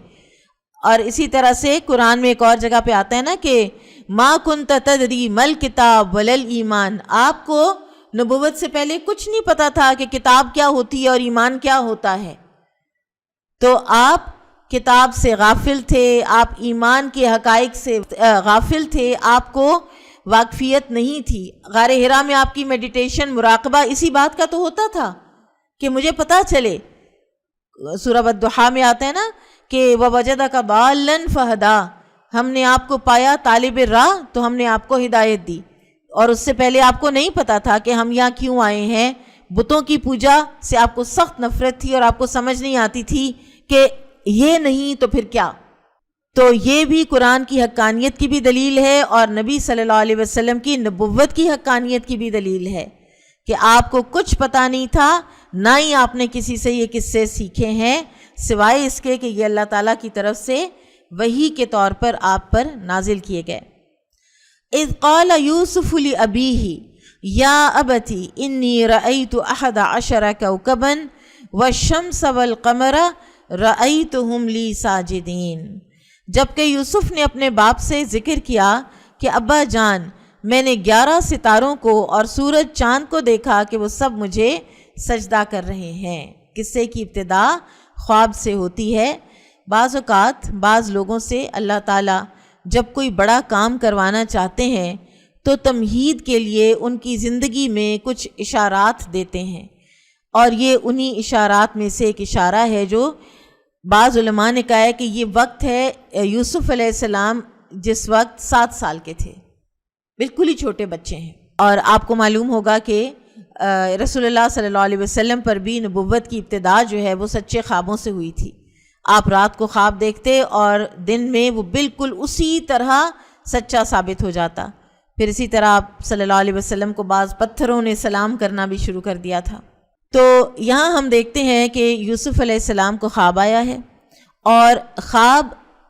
اور اسی طرح سے قرآن میں ایک اور جگہ پہ آتا ہے نا کہ مَا كُنْتَ تَدْرِي مَا الْكِتَابُ وَلَا الْإِيمَانُ, آپ کو نبوت سے پہلے کچھ نہیں پتا تھا کہ کتاب کیا ہوتی ہے اور ایمان کیا ہوتا ہے. تو آپ کتاب سے غافل تھے, آپ ایمان کے حقائق سے غافل تھے, آپ کو واقفیت نہیں تھی. غار حرا میں آپ کی میڈیٹیشن, مراقبہ اسی بات کا تو ہوتا تھا کہ مجھے پتہ چلے. سورہ الضحیٰ میں آتا ہے نا کہ وَوَجَدَكَ ضَالًّا فَهَدَىٰ, ہم نے آپ کو پایا طالب راہ تو ہم نے آپ کو ہدایت دی. اور اس سے پہلے آپ کو نہیں پتا تھا کہ ہم یہاں کیوں آئے ہیں. بتوں کی پوجا سے آپ کو سخت نفرت تھی اور آپ کو سمجھ نہیں آتی تھی کہ یہ نہیں تو پھر کیا. تو یہ بھی قرآن کی حقانیت کی بھی دلیل ہے, اور نبی صلی اللہ علیہ وسلم کی نبوت کی حقانیت کی بھی دلیل ہے کہ آپ کو کچھ پتہ نہیں تھا, نہ ہی آپ نے کسی سے یہ قصے سیکھے ہیں, سوائے اس کے کہ یہ اللہ تعالیٰ کی طرف سے وحی کے طور پر آپ پر نازل کیے گئے. اذ قال یوسف لأبیہ یا ابتی انی رأیت 11 کوکبا والشمس والقمر رأیتہم لی ساجدین. جبکہ یوسف نے اپنے باپ سے ذکر کیا کہ ابا جان, میں نے 11 ستاروں کو اور سورج چاند کو دیکھا کہ وہ سب مجھے سجدہ کر رہے ہیں. قصے کی ابتدا خواب سے ہوتی ہے. بعض اوقات بعض لوگوں سے اللہ تعالیٰ جب کوئی بڑا کام کروانا چاہتے ہیں تو تمہید کے لیے ان کی زندگی میں کچھ اشارات دیتے ہیں، اور یہ انہی اشارات میں سے ایک اشارہ ہے جو بعض علماء نے کہا ہے کہ یہ وقت ہے یوسف علیہ السلام جس وقت 7 سال کے تھے، بالکل ہی چھوٹے بچے ہیں۔ اور آپ کو معلوم ہوگا کہ رسول اللہ صلی اللہ علیہ وسلم پر بھی نبوت کی ابتدا جو ہے وہ سچے خوابوں سے ہوئی تھی۔ آپ رات کو خواب دیکھتے اور دن میں وہ بالکل اسی طرح سچا ثابت ہو جاتا۔ پھر اسی طرح آپ صلی اللہ علیہ وسلم کو بعض پتھروں نے سلام کرنا بھی شروع کر دیا تھا۔ تو یہاں ہم دیکھتے ہیں کہ یوسف علیہ السلام کو خواب آیا ہے، اور خواب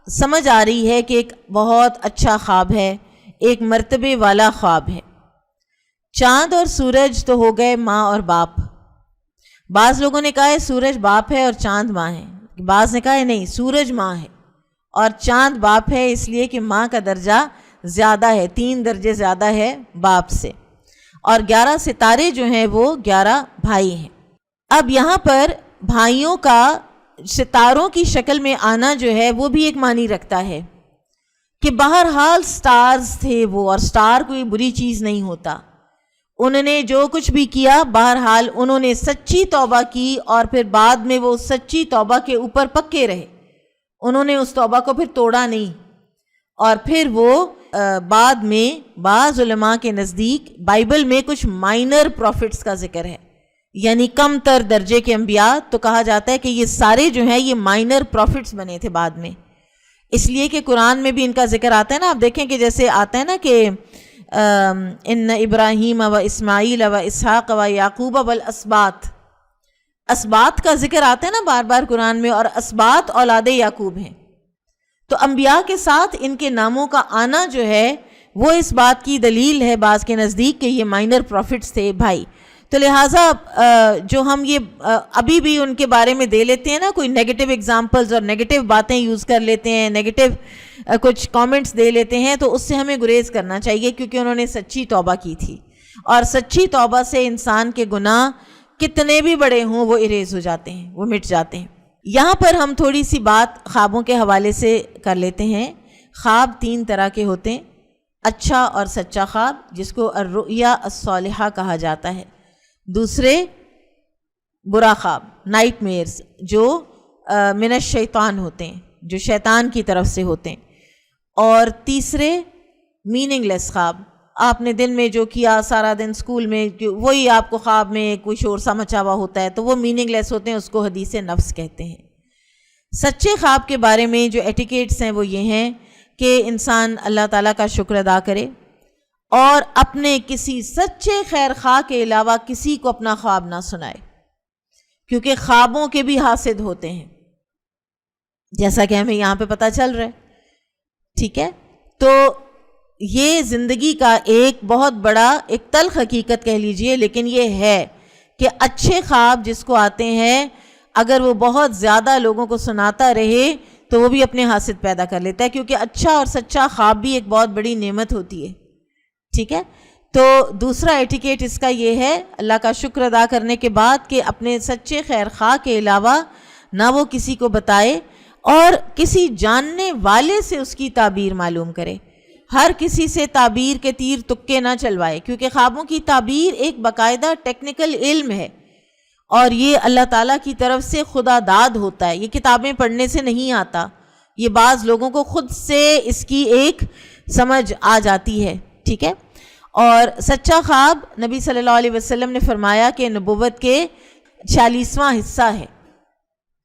سمجھ آ رہی ہے کہ ایک بہت اچھا خواب ہے، ایک مرتبے والا خواب ہے۔ چاند اور سورج تو ہو گئے ماں اور باپ۔ بعض لوگوں نے کہا ہے سورج باپ ہے اور چاند ماں ہے، بعض نے کہا ہے نہیں، سورج ماں ہے اور چاند باپ ہے، اس لیے کہ ماں کا درجہ زیادہ ہے، 3 درجے زیادہ ہے باپ سے، اور 11 ستارے جو ہیں وہ 11 بھائی ہیں۔ اب یہاں پر بھائیوں کا ستاروں کی شکل میں آنا جو ہے وہ بھی ایک معنی رکھتا ہے کہ بہرحال سٹارز تھے وہ، اور سٹار کوئی بری چیز نہیں ہوتا۔ انہوں نے جو کچھ بھی کیا بہرحال انہوں نے سچی توبہ کی، اور پھر بعد میں وہ سچی توبہ کے اوپر پکے رہے، انہوں نے اس توبہ کو پھر توڑا نہیں۔ اور پھر وہ بعد میں بعض علماء کے نزدیک بائبل میں کچھ مائنر پروفٹس کا ذکر ہے، یعنی کم تر درجے کے انبیاء، تو کہا جاتا ہے کہ یہ سارے جو ہیں یہ مائنر پروفٹس بنے تھے بعد میں، اس لیے کہ قرآن میں بھی ان کا ذکر آتا ہے نا۔ آپ دیکھیں کہ جیسے آتا ہے نا کہ ان ابراہیم و اسماعیل و اسحاق و یعقوب والاسباط، اسباط کا ذکر آتا ہے نا بار بار قرآن میں، اور اسباط اولاد یعقوب ہیں۔ تو انبیاء کے ساتھ ان کے ناموں کا آنا جو ہے وہ اس بات کی دلیل ہے بعض کے نزدیک کہ یہ مائنر پروفٹس تھے بھائی۔ تو لہٰذا جو ہم یہ ابھی بھی ان کے بارے میں دے لیتے ہیں نا کوئی نیگیٹو ایگزامپلز اور نیگیٹو باتیں یوز کر لیتے ہیں، نیگیٹو کچھ کامنٹس دے لیتے ہیں، تو اس سے ہمیں گریز کرنا چاہیے، کیونکہ انہوں نے سچی توبہ کی تھی، اور سچی توبہ سے انسان کے گناہ کتنے بھی بڑے ہوں وہ اریز ہو جاتے ہیں، وہ مٹ جاتے ہیں۔ یہاں پر ہم تھوڑی سی بات خوابوں کے حوالے سے کر لیتے ہیں۔ خواب 3 طرح کے ہوتے ہیں، اچھا اور سچا خواب جس کو الرؤیا الصالحہ کہا جاتا ہے، دوسرے برا خواب نائٹ میئرز جو من الشیطان ہوتے ہیں، جو شیطان کی طرف سے ہوتے ہیں، اور تیسرے میننگ لیس خواب، آپ نے دن میں جو کیا سارا دن اسکول میں وہی آپ کو خواب میں کوئی شور سا مچا ہوا ہوتا ہے، تو وہ میننگ لیس ہوتے ہیں، اس کو حدیث نفس کہتے ہیں۔ سچے خواب کے بارے میں جو ایٹیکیٹس ہیں وہ یہ ہیں کہ انسان اللہ تعالیٰ کا شکر ادا کرے، اور اپنے کسی سچے خیر خواہ کے علاوہ کسی کو اپنا خواب نہ سنائے، کیونکہ خوابوں کے بھی حاسد ہوتے ہیں، جیسا کہ ہمیں یہاں پہ پتہ چل رہا ہے، ٹھیک ہے۔ تو یہ زندگی کا ایک بہت بڑا ایک تلخ حقیقت کہہ لیجئے، لیکن یہ ہے کہ اچھے خواب جس کو آتے ہیں اگر وہ بہت زیادہ لوگوں کو سناتا رہے تو وہ بھی اپنے حاسد پیدا کر لیتا ہے، کیونکہ اچھا اور سچا خواب بھی ایک بہت بڑی نعمت ہوتی ہے، ٹھیک ہے۔ تو دوسرا ایٹیکیٹ اس کا یہ ہے اللہ کا شکر ادا کرنے کے بعد کہ اپنے سچے خیر خواہ کے علاوہ نہ وہ کسی کو بتائے، اور کسی جاننے والے سے اس کی تعبیر معلوم کرے، ہر کسی سے تعبیر کے تیر تکے نہ چلوائے، کیونکہ خوابوں کی تعبیر ایک باقاعدہ ٹیکنیکل علم ہے، اور یہ اللہ تعالیٰ کی طرف سے خدا داد ہوتا ہے، یہ کتابیں پڑھنے سے نہیں آتا، یہ بعض لوگوں کو خود سے اس کی ایک سمجھ آ جاتی ہے، ٹھیک ہے۔ اور سچا خواب نبی صلی اللہ علیہ وسلم نے فرمایا کہ نبوت کے 46واں حصہ ہے،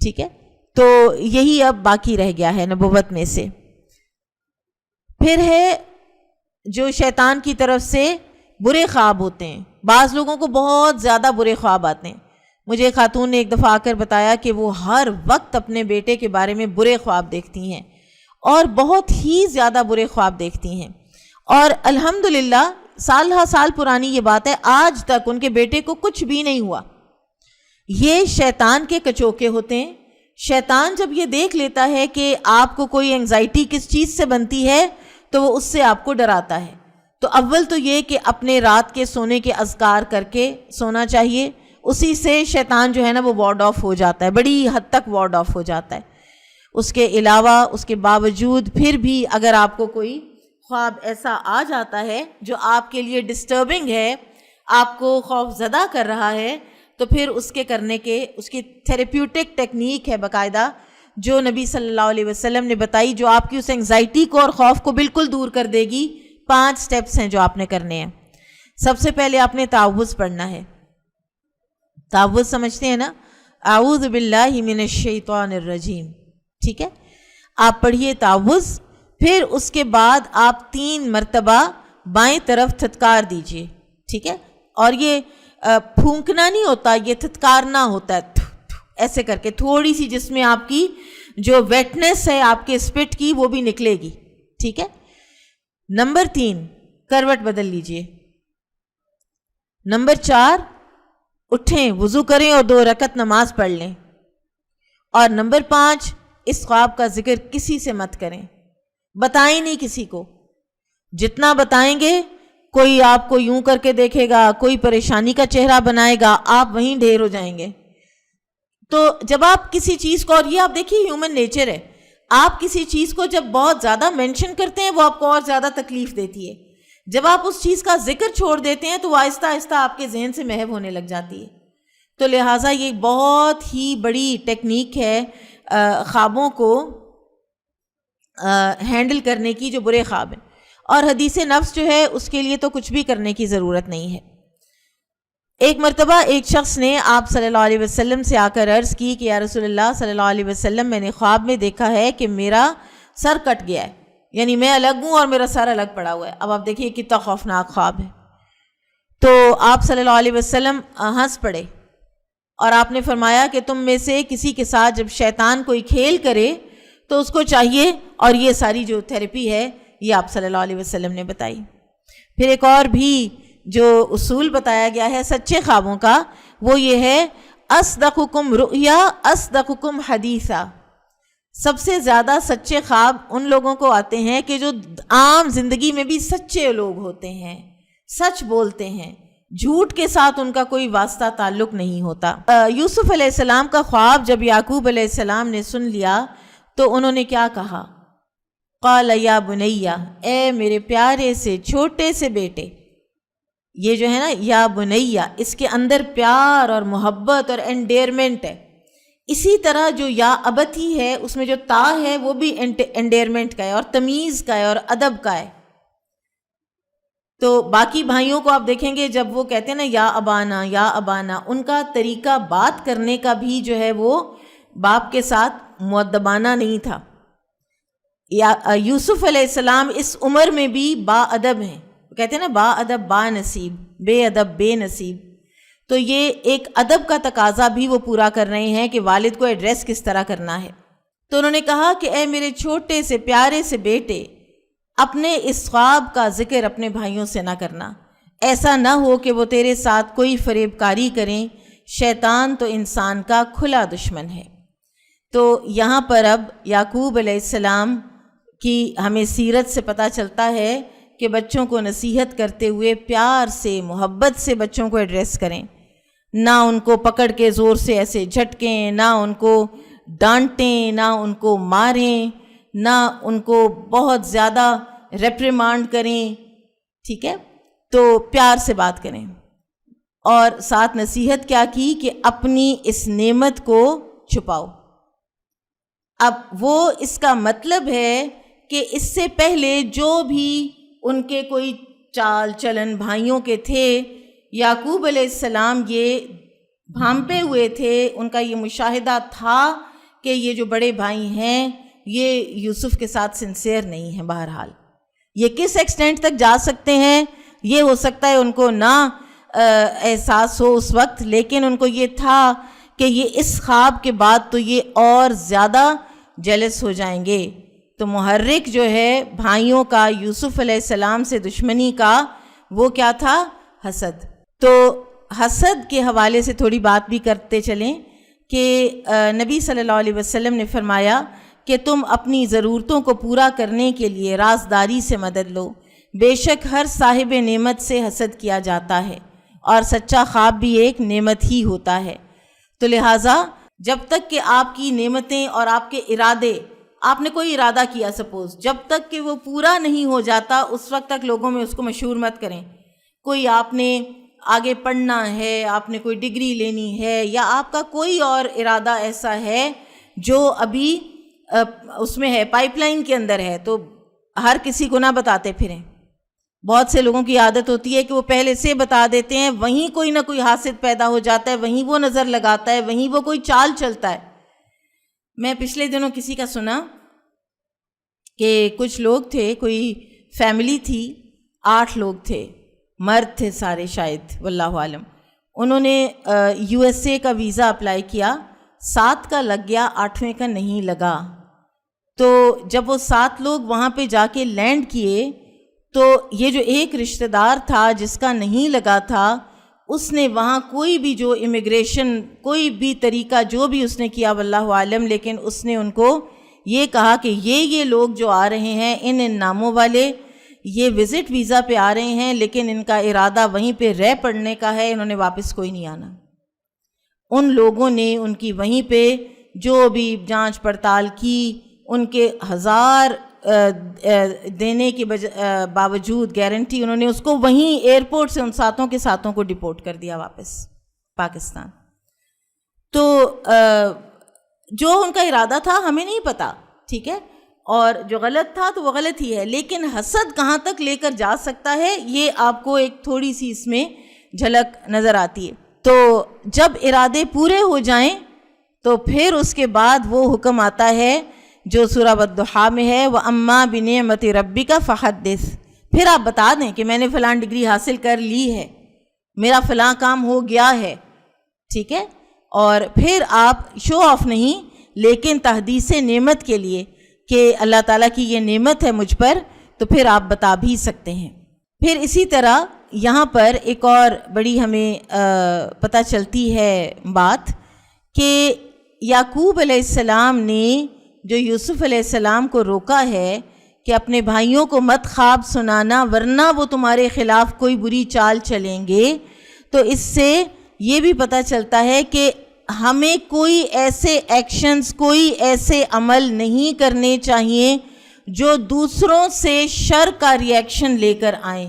ٹھیک ہے، تو یہی اب باقی رہ گیا ہے نبوت میں سے۔ پھر ہے جو شیطان کی طرف سے برے خواب ہوتے ہیں، بعض لوگوں کو بہت زیادہ برے خواب آتے ہیں۔ مجھے خاتون نے ایک دفعہ آ کر بتایا کہ وہ ہر وقت اپنے بیٹے کے بارے میں برے خواب دیکھتی ہیں، اور بہت ہی زیادہ برے خواب دیکھتی ہیں، اور الحمدللہ سال ہا سال پرانی یہ بات ہے، آج تک ان کے بیٹے کو کچھ بھی نہیں ہوا۔ یہ شیطان کے کچوکے ہوتے ہیں۔ شیطان جب یہ دیکھ لیتا ہے کہ آپ کو کوئی انگزائٹی کس چیز سے بنتی ہے تو وہ اس سے آپ کو ڈراتا ہے۔ تو اول تو یہ کہ اپنے رات کے سونے کے اذکار کر کے سونا چاہیے، اسی سے شیطان جو ہے نا وہ وارڈ آف ہو جاتا ہے، بڑی حد تک وارڈ آف ہو جاتا ہے۔ اس کے علاوہ اس کے باوجود پھر بھی اگر آپ کو کوئی خواب ایسا آ جاتا ہے جو آپ کے لیے ڈسٹربنگ ہے، آپ کو خوف زدہ کر رہا ہے، تو پھر اس کے کرنے کے اس کی تھیراپیوٹک ٹیکنیک ہے باقاعدہ جو نبی صلی اللہ علیہ وسلم نے بتائی، جو آپ کی اس انگزائٹی کو اور خوف کو بالکل دور کر دے گی۔ 5 سٹیپس ہیں جو آپ نے کرنے ہیں۔ سب سے پہلے آپ نے تعوذ پڑھنا ہے۔ تعوذ سمجھتے ہیں نا؟ اعوذ باللہ من الشیطان الرجیم، ٹھیک ہے؟ آپ پڑھیے تعوذ، پھر اس کے بعد آپ 3 مرتبہ بائیں طرف تھتکار دیجئے، ٹھیک ہے؟ اور یہ پھونکنا نہیں ہوتا، یہ تھتکارنا ہوتا ہے، ایسے کر کے تھوڑی سی جس میں آپ کی جو ویٹنس ہے آپ کے اسپٹ کی وہ بھی نکلے گی، ٹھیک ہے؟ نمبر 3 کروٹ بدل لیجئے۔ نمبر 4 اٹھیں، وضو کریں اور 2 رکعت نماز پڑھ لیں۔ اور نمبر 5 اس خواب کا ذکر کسی سے مت کریں، بتائیں نہیں کسی کو۔ جتنا بتائیں گے کوئی آپ کو یوں کر کے دیکھے گا، کوئی پریشانی کا چہرہ بنائے گا، آپ وہیں ڈھیر ہو جائیں گے۔ تو جب آپ کسی چیز کو، اور یہ آپ دیکھیے ہیومن نیچر ہے، آپ کسی چیز کو جب بہت زیادہ مینشن کرتے ہیں وہ آپ کو اور زیادہ تکلیف دیتی ہے۔ جب آپ اس چیز کا ذکر چھوڑ دیتے ہیں تو وہ آہستہ آہستہ آپ کے ذہن سے محو ہونے لگ جاتی ہے۔ تو لہٰذا یہ بہت ہی بڑی ٹیکنیک ہے خوابوں کو ہینڈل کرنے کی جو برے خواب ہیں۔ اور حدیث نفس جو ہے اس کے لیے تو کچھ بھی کرنے کی ضرورت نہیں ہے۔ ایک مرتبہ ایک شخص نے آپ صلی اللہ علیہ وسلم سے آ کر عرض کی کہ یا رسول اللہ صلی اللہ علیہ وسلم، میں نے خواب میں دیکھا ہے کہ میرا سر کٹ گیا ہے، یعنی میں الگ ہوں اور میرا سر الگ پڑا ہوا ہے۔ اب آپ دیکھیے کتنا خوفناک خواب ہے۔ تو آپ صلی اللہ علیہ وسلم ہنس پڑے اور آپ نے فرمایا کہ تم میں سے کسی کے ساتھ جب شیطان کوئی کھیل کرے تو اس کو چاہیے، اور یہ ساری جو تھیراپی ہے یہ آپ صلی اللہ علیہ وسلم نے بتائی۔ پھر ایک اور بھی جو اصول بتایا گیا ہے سچے خوابوں کا، وہ یہ ہے اصدقکم رؤیا اصدقکم حدیثا۔ سب سے زیادہ سچے خواب ان لوگوں کو آتے ہیں کہ جو عام زندگی میں بھی سچے لوگ ہوتے ہیں، سچ بولتے ہیں، جھوٹ کے ساتھ ان کا کوئی واسطہ تعلق نہیں ہوتا۔ یوسف علیہ السلام کا خواب جب یعقوب علیہ السلام نے سن لیا تو انہوں نے کیا کہا؟ قال یا بنیا، اے میرے پیارے سے چھوٹے سے بیٹے۔ یہ جو ہے نا یا بنیا، اس کے اندر پیار اور محبت اور انڈیئرمنٹ ہے۔ اسی طرح جو یا ابتی ہے اس میں جو تا ہے وہ بھی انڈیئرمنٹ کا ہے اور تمیز کا ہے اور ادب کا ہے۔ تو باقی بھائیوں کو آپ دیکھیں گے جب وہ کہتے ہیں نا یا ابانا یا ابانا، ان کا طریقہ بات کرنے کا بھی جو ہے وہ باپ کے ساتھ مؤدبانہ نہیں تھا۔ یوسف علیہ السلام اس عمر میں بھی با ادب ہیں، کہتے ہیں نا با ادب با نصیب، بے ادب بے نصیب۔ تو یہ ایک ادب کا تقاضا بھی وہ پورا کر رہے ہیں کہ والد کو ایڈریس کس طرح کرنا ہے۔ تو انہوں نے کہا کہ اے میرے چھوٹے سے پیارے سے بیٹے، اپنے اس خواب کا ذکر اپنے بھائیوں سے نہ کرنا، ایسا نہ ہو کہ وہ تیرے ساتھ کوئی فریب کاری کریں، شیطان تو انسان کا کھلا دشمن ہے۔ تو یہاں پر اب یعقوب علیہ السلام کی ہمیں سیرت سے پتہ چلتا ہے کہ بچوں کو نصیحت کرتے ہوئے پیار سے محبت سے بچوں کو ایڈریس کریں، نہ ان کو پکڑ کے زور سے ایسے جھٹکیں، نہ ان کو ڈانٹیں، نہ ان کو ماریں، نہ ان کو بہت زیادہ ریپریمانڈ کریں، ٹھیک ہے؟ تو پیار سے بات کریں۔ اور ساتھ نصیحت کیا کی کہ اپنی اس نعمت کو چھپاؤ۔ اب وہ اس کا مطلب ہے کہ اس سے پہلے جو بھی ان کے کوئی چال چلن بھائیوں کے تھے، یعقوب علیہ السلام یہ بھانپے ہوئے تھے، ان کا یہ مشاہدہ تھا کہ یہ جو بڑے بھائی ہیں یہ یوسف کے ساتھ سنسیئر نہیں ہیں۔ بہرحال یہ کس ایکسٹینٹ تک جا سکتے ہیں یہ ہو سکتا ہے ان کو نہ احساس ہو اس وقت، لیکن ان کو یہ تھا کہ یہ اس خواب کے بعد تو یہ اور زیادہ جیلس ہو جائیں گے۔ تو محرک جو ہے بھائیوں کا یوسف علیہ السلام سے دشمنی کا وہ کیا تھا؟ حسد۔ تو حسد کے حوالے سے تھوڑی بات بھی کرتے چلیں کہ نبی صلی اللہ علیہ وسلم نے فرمایا کہ تم اپنی ضرورتوں کو پورا کرنے کے لیے رازداری سے مدد لو، بے شک ہر صاحب نعمت سے حسد کیا جاتا ہے اور سچا خواب بھی ایک نعمت ہی ہوتا ہے۔ تو لہٰذا جب تک کہ آپ کی نعمتیں اور آپ کے ارادے آپ نے کوئی ارادہ کیا سپوز، جب تک کہ وہ پورا نہیں ہو جاتا اس وقت تک لوگوں میں اس کو مشہور مت کریں. کوئی آپ نے آگے پڑھنا ہے، آپ نے کوئی ڈگری لینی ہے، یا آپ کا کوئی اور ارادہ ایسا ہے جو ابھی اس میں ہے، پائپ لائن کے اندر ہے، تو ہر کسی کو نہ بتاتے پھریں. بہت سے لوگوں کی عادت ہوتی ہے کہ وہ پہلے سے بتا دیتے ہیں، وہیں کوئی نہ کوئی حاسد پیدا ہو جاتا ہے، وہیں وہ نظر لگاتا ہے، وہیں وہ کوئی چال چلتا ہے. میں پچھلے دنوں کسی کا سنا کہ کچھ لوگ تھے، کوئی فیملی تھی، 8 لوگ تھے، مرد تھے سارے شاید، واللہ عالم. انہوں نے USA کا ویزا اپلائی کیا، 7 کا لگ گیا، 8ویں کا نہیں لگا. تو جب وہ 7 لوگ وہاں پہ جا کے لینڈ کیے تو یہ جو ایک رشتہ دار تھا جس کا نہیں لگا تھا، اس نے وہاں کوئی بھی جو امیگریشن کوئی بھی طریقہ جو بھی اس نے کیا واللہ عالم، لیکن اس نے ان کو یہ کہا کہ یہ لوگ جو آ رہے ہیں ان ناموں والے، یہ وزٹ ویزا پہ آ رہے ہیں، لیکن ان کا ارادہ وہیں پہ رہ پڑنے کا ہے، انہوں نے واپس کوئی نہیں آنا. ان لوگوں نے ان کی وہیں پہ جو بھی جانچ پڑتال کی، ان کے 1000 دینے کے باوجود گارنٹی، انہوں نے اس کو وہیں ایئرپورٹ سے ان 7 کے 7 کو ڈپورٹ کر دیا واپس پاکستان. تو جو ان کا ارادہ تھا ہمیں نہیں پتا، ٹھیک ہے، اور جو غلط تھا تو وہ غلط ہی ہے، لیکن حسد کہاں تک لے کر جا سکتا ہے یہ آپ کو ایک تھوڑی سی اس میں جھلک نظر آتی ہے. تو جب ارادے پورے ہو جائیں تو پھر اس کے بعد وہ حکم آتا ہے جو سورہ والضحیٰ میں ہے، وَأَمَّا بِنِعْمَةِ رَبِّكَ فَحَدِّثْ. پھر آپ بتا دیں کہ میں نے فلاں ڈگری حاصل کر لی ہے، میرا فلاں کام ہو گیا ہے، ٹھیک ہے، اور پھر آپ شو آف نہیں لیکن تحدیث نعمت کے لیے کہ اللہ تعالیٰ کی یہ نعمت ہے مجھ پر، تو پھر آپ بتا بھی سکتے ہیں. پھر اسی طرح یہاں پر ایک اور بڑی ہمیں پتہ چلتی ہے بات کہ یعقوب علیہ السلام نے جو یوسف علیہ السلام کو روکا ہے کہ اپنے بھائیوں کو مت خواب سنانا ورنہ وہ تمہارے خلاف کوئی بری چال چلیں گے، تو اس سے یہ بھی پتہ چلتا ہے کہ ہمیں کوئی ایسے ایکشنز، کوئی ایسے عمل نہیں کرنے چاہیے جو دوسروں سے شر کا ریئیکشن لے کر آئیں.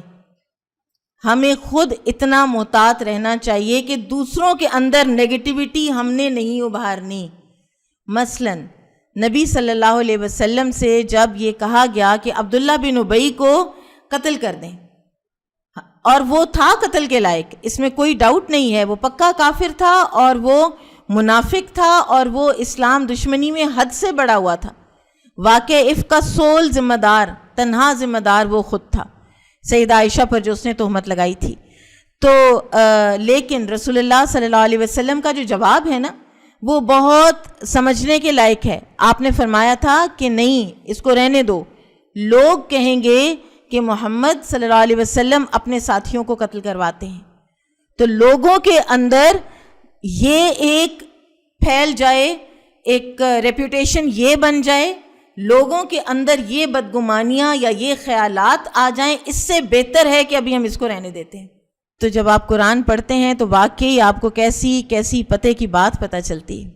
ہمیں خود اتنا محتاط رہنا چاہیے کہ دوسروں کے اندر نیگیٹیوٹی ہم نے نہیں ابھارنی. مثلا نبی صلی اللہ علیہ وسلم سے جب یہ کہا گیا کہ عبداللہ بن ابی کو قتل کر دیں، اور وہ تھا قتل کے لائق، اس میں کوئی ڈاؤٹ نہیں ہے، وہ پکا کافر تھا اور وہ منافق تھا اور وہ اسلام دشمنی میں حد سے بڑا ہوا تھا. واقع افک کا سول ذمہ دار، تنہا ذمہ دار وہ خود تھا، سیدہ عائشہ پر جو اس نے تہمت لگائی تھی. تو لیکن رسول اللہ صلی اللہ علیہ وسلم کا جو جواب ہے نا وہ بہت سمجھنے کے لائق ہے. آپ نے فرمایا تھا کہ نہیں، اس کو رہنے دو، لوگ کہیں گے کہ محمد صلی اللہ علیہ وسلم اپنے ساتھیوں کو قتل کرواتے ہیں. تو لوگوں کے اندر یہ ایک پھیل جائے، ایک ریپوٹیشن یہ بن جائے، لوگوں کے اندر یہ بدگمانیاں یا یہ خیالات آ جائیں، اس سے بہتر ہے کہ ابھی ہم اس کو رہنے دیتے ہیں. تو جب آپ قرآن پڑھتے ہیں تو واقعی آپ کو کیسی پتے کی بات پتہ چلتی ہے.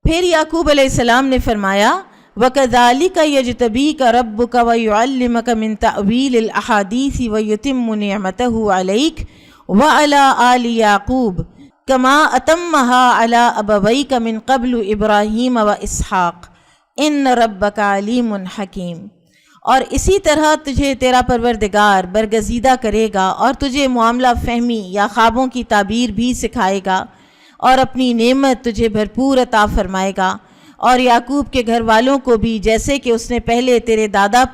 پھر یعقوب علیہ السلام نے فرمایا وَكَذَلِكَ يَجْتَبِيكَ رَبُّكَ وَيُعَلِّمُكَ مِن تَأْوِيلِ الْأَحَادِيثِ وَيُتِمُّ نِعْمَتَهُ عَلَيْكَ وَعَلَىٰ آلِ يَعْقُوبَ كَمَا أَتَمَّهَا عَلَىٰ أَبَوَيْكَ مِن قَبْلُ إِبْرَاهِيمَ وَإِسْحَاقَ إِنَّ رَبَّكَ عَلِيمٌ حَكِيمٌ. اور اسی طرح تجھے تیرا پروردگار برگزیدہ کرے گا اور تجھے معاملہ فہمی یا خوابوں کی تعبیر بھی سکھائے گا اور اپنی نعمت تجھے بھرپور عطا فرمائے گا، اور یعقوب کے گھر والوں کو بھی جیسے کہ اس نے پہلے تیرے دادا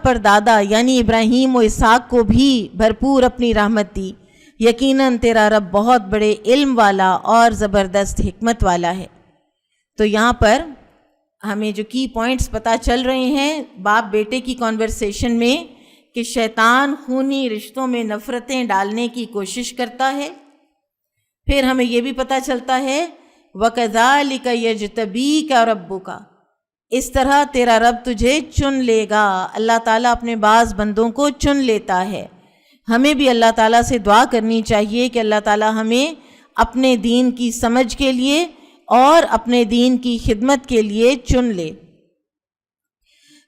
پر دادا یعنی ابراہیم و اسحاق کو بھی بھرپور اپنی رحمت دی. یقیناً تیرا رب بہت بڑے علم والا اور زبردست حکمت والا ہے. تو یہاں پر ہمیں جو کی پوائنٹس پتہ چل رہے ہیں باپ بیٹے کی کانورسیشن میں کہ شیطان خونی رشتوں میں نفرتیں ڈالنے کی کوشش کرتا ہے. پھر ہمیں یہ بھی پتہ چلتا ہے وَكَذَلِكَ يَجْتَبِيكَ رَبُّكَ، اس طرح تیرا رب تجھے چن لے گا. اللہ تعالیٰ اپنے بعض بندوں کو چن لیتا ہے. ہمیں بھی اللہ تعالیٰ سے دعا کرنی چاہیے کہ اللہ تعالیٰ ہمیں اپنے دین کی سمجھ کے لیے اور اپنے دین کی خدمت کے لیے چن لے۔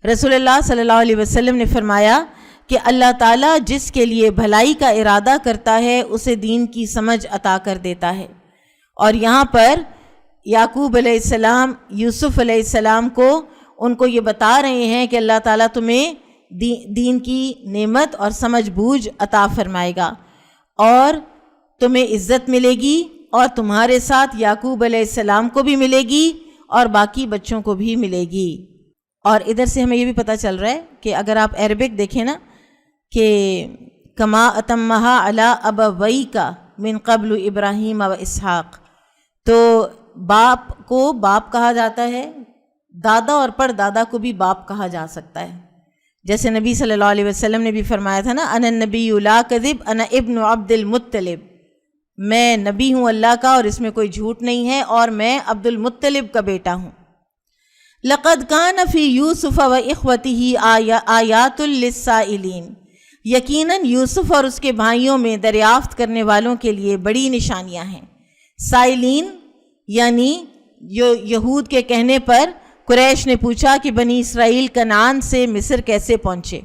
رسول اللہ صلی اللہ علیہ وسلم نے فرمایا کہ اللہ تعالیٰ جس کے لیے بھلائی کا ارادہ کرتا ہے اسے دین کی سمجھ عطا کر دیتا ہے۔ اور یہاں پر یعقوب علیہ السلام یوسف علیہ السلام کو ان کو یہ بتا رہے ہیں کہ اللہ تعالیٰ تمہیں دین کی نعمت اور سمجھ بوجھ عطا فرمائے گا، اور تمہیں عزت ملے گی، اور تمہارے ساتھ یعقوب علیہ السلام کو بھی ملے گی اور باقی بچوں کو بھی ملے گی۔ اور ادھر سے ہمیں یہ بھی پتہ چل رہا ہے کہ اگر آپ عربک دیکھیں نا کہ کما اتمہا علی ابویک من قبل ابراہیم و اسحاق، تو باپ کو باپ کہا جاتا ہے، دادا اور پڑ دادا کو بھی باپ کہا جا سکتا ہے۔ جیسے نبی صلی اللہ علیہ وسلم نے بھی فرمایا تھا نا، انا النبی لا کذب انا ابن عبد المطلب، میں نبی ہوں اللہ کا اور اس میں کوئی جھوٹ نہیں ہے، اور میں عبد المطلب کا بیٹا ہوں۔ لقد کان فی یوسف و اخوتہ آیات للسائلین، یقیناً یوسف اور اس کے بھائیوں میں دریافت کرنے والوں کے لیے بڑی نشانیاں ہیں۔ سائلین یعنی جو یہود کے کہنے پر قریش نے پوچھا کہ بنی اسرائیل کنعان سے مصر کیسے پہنچے،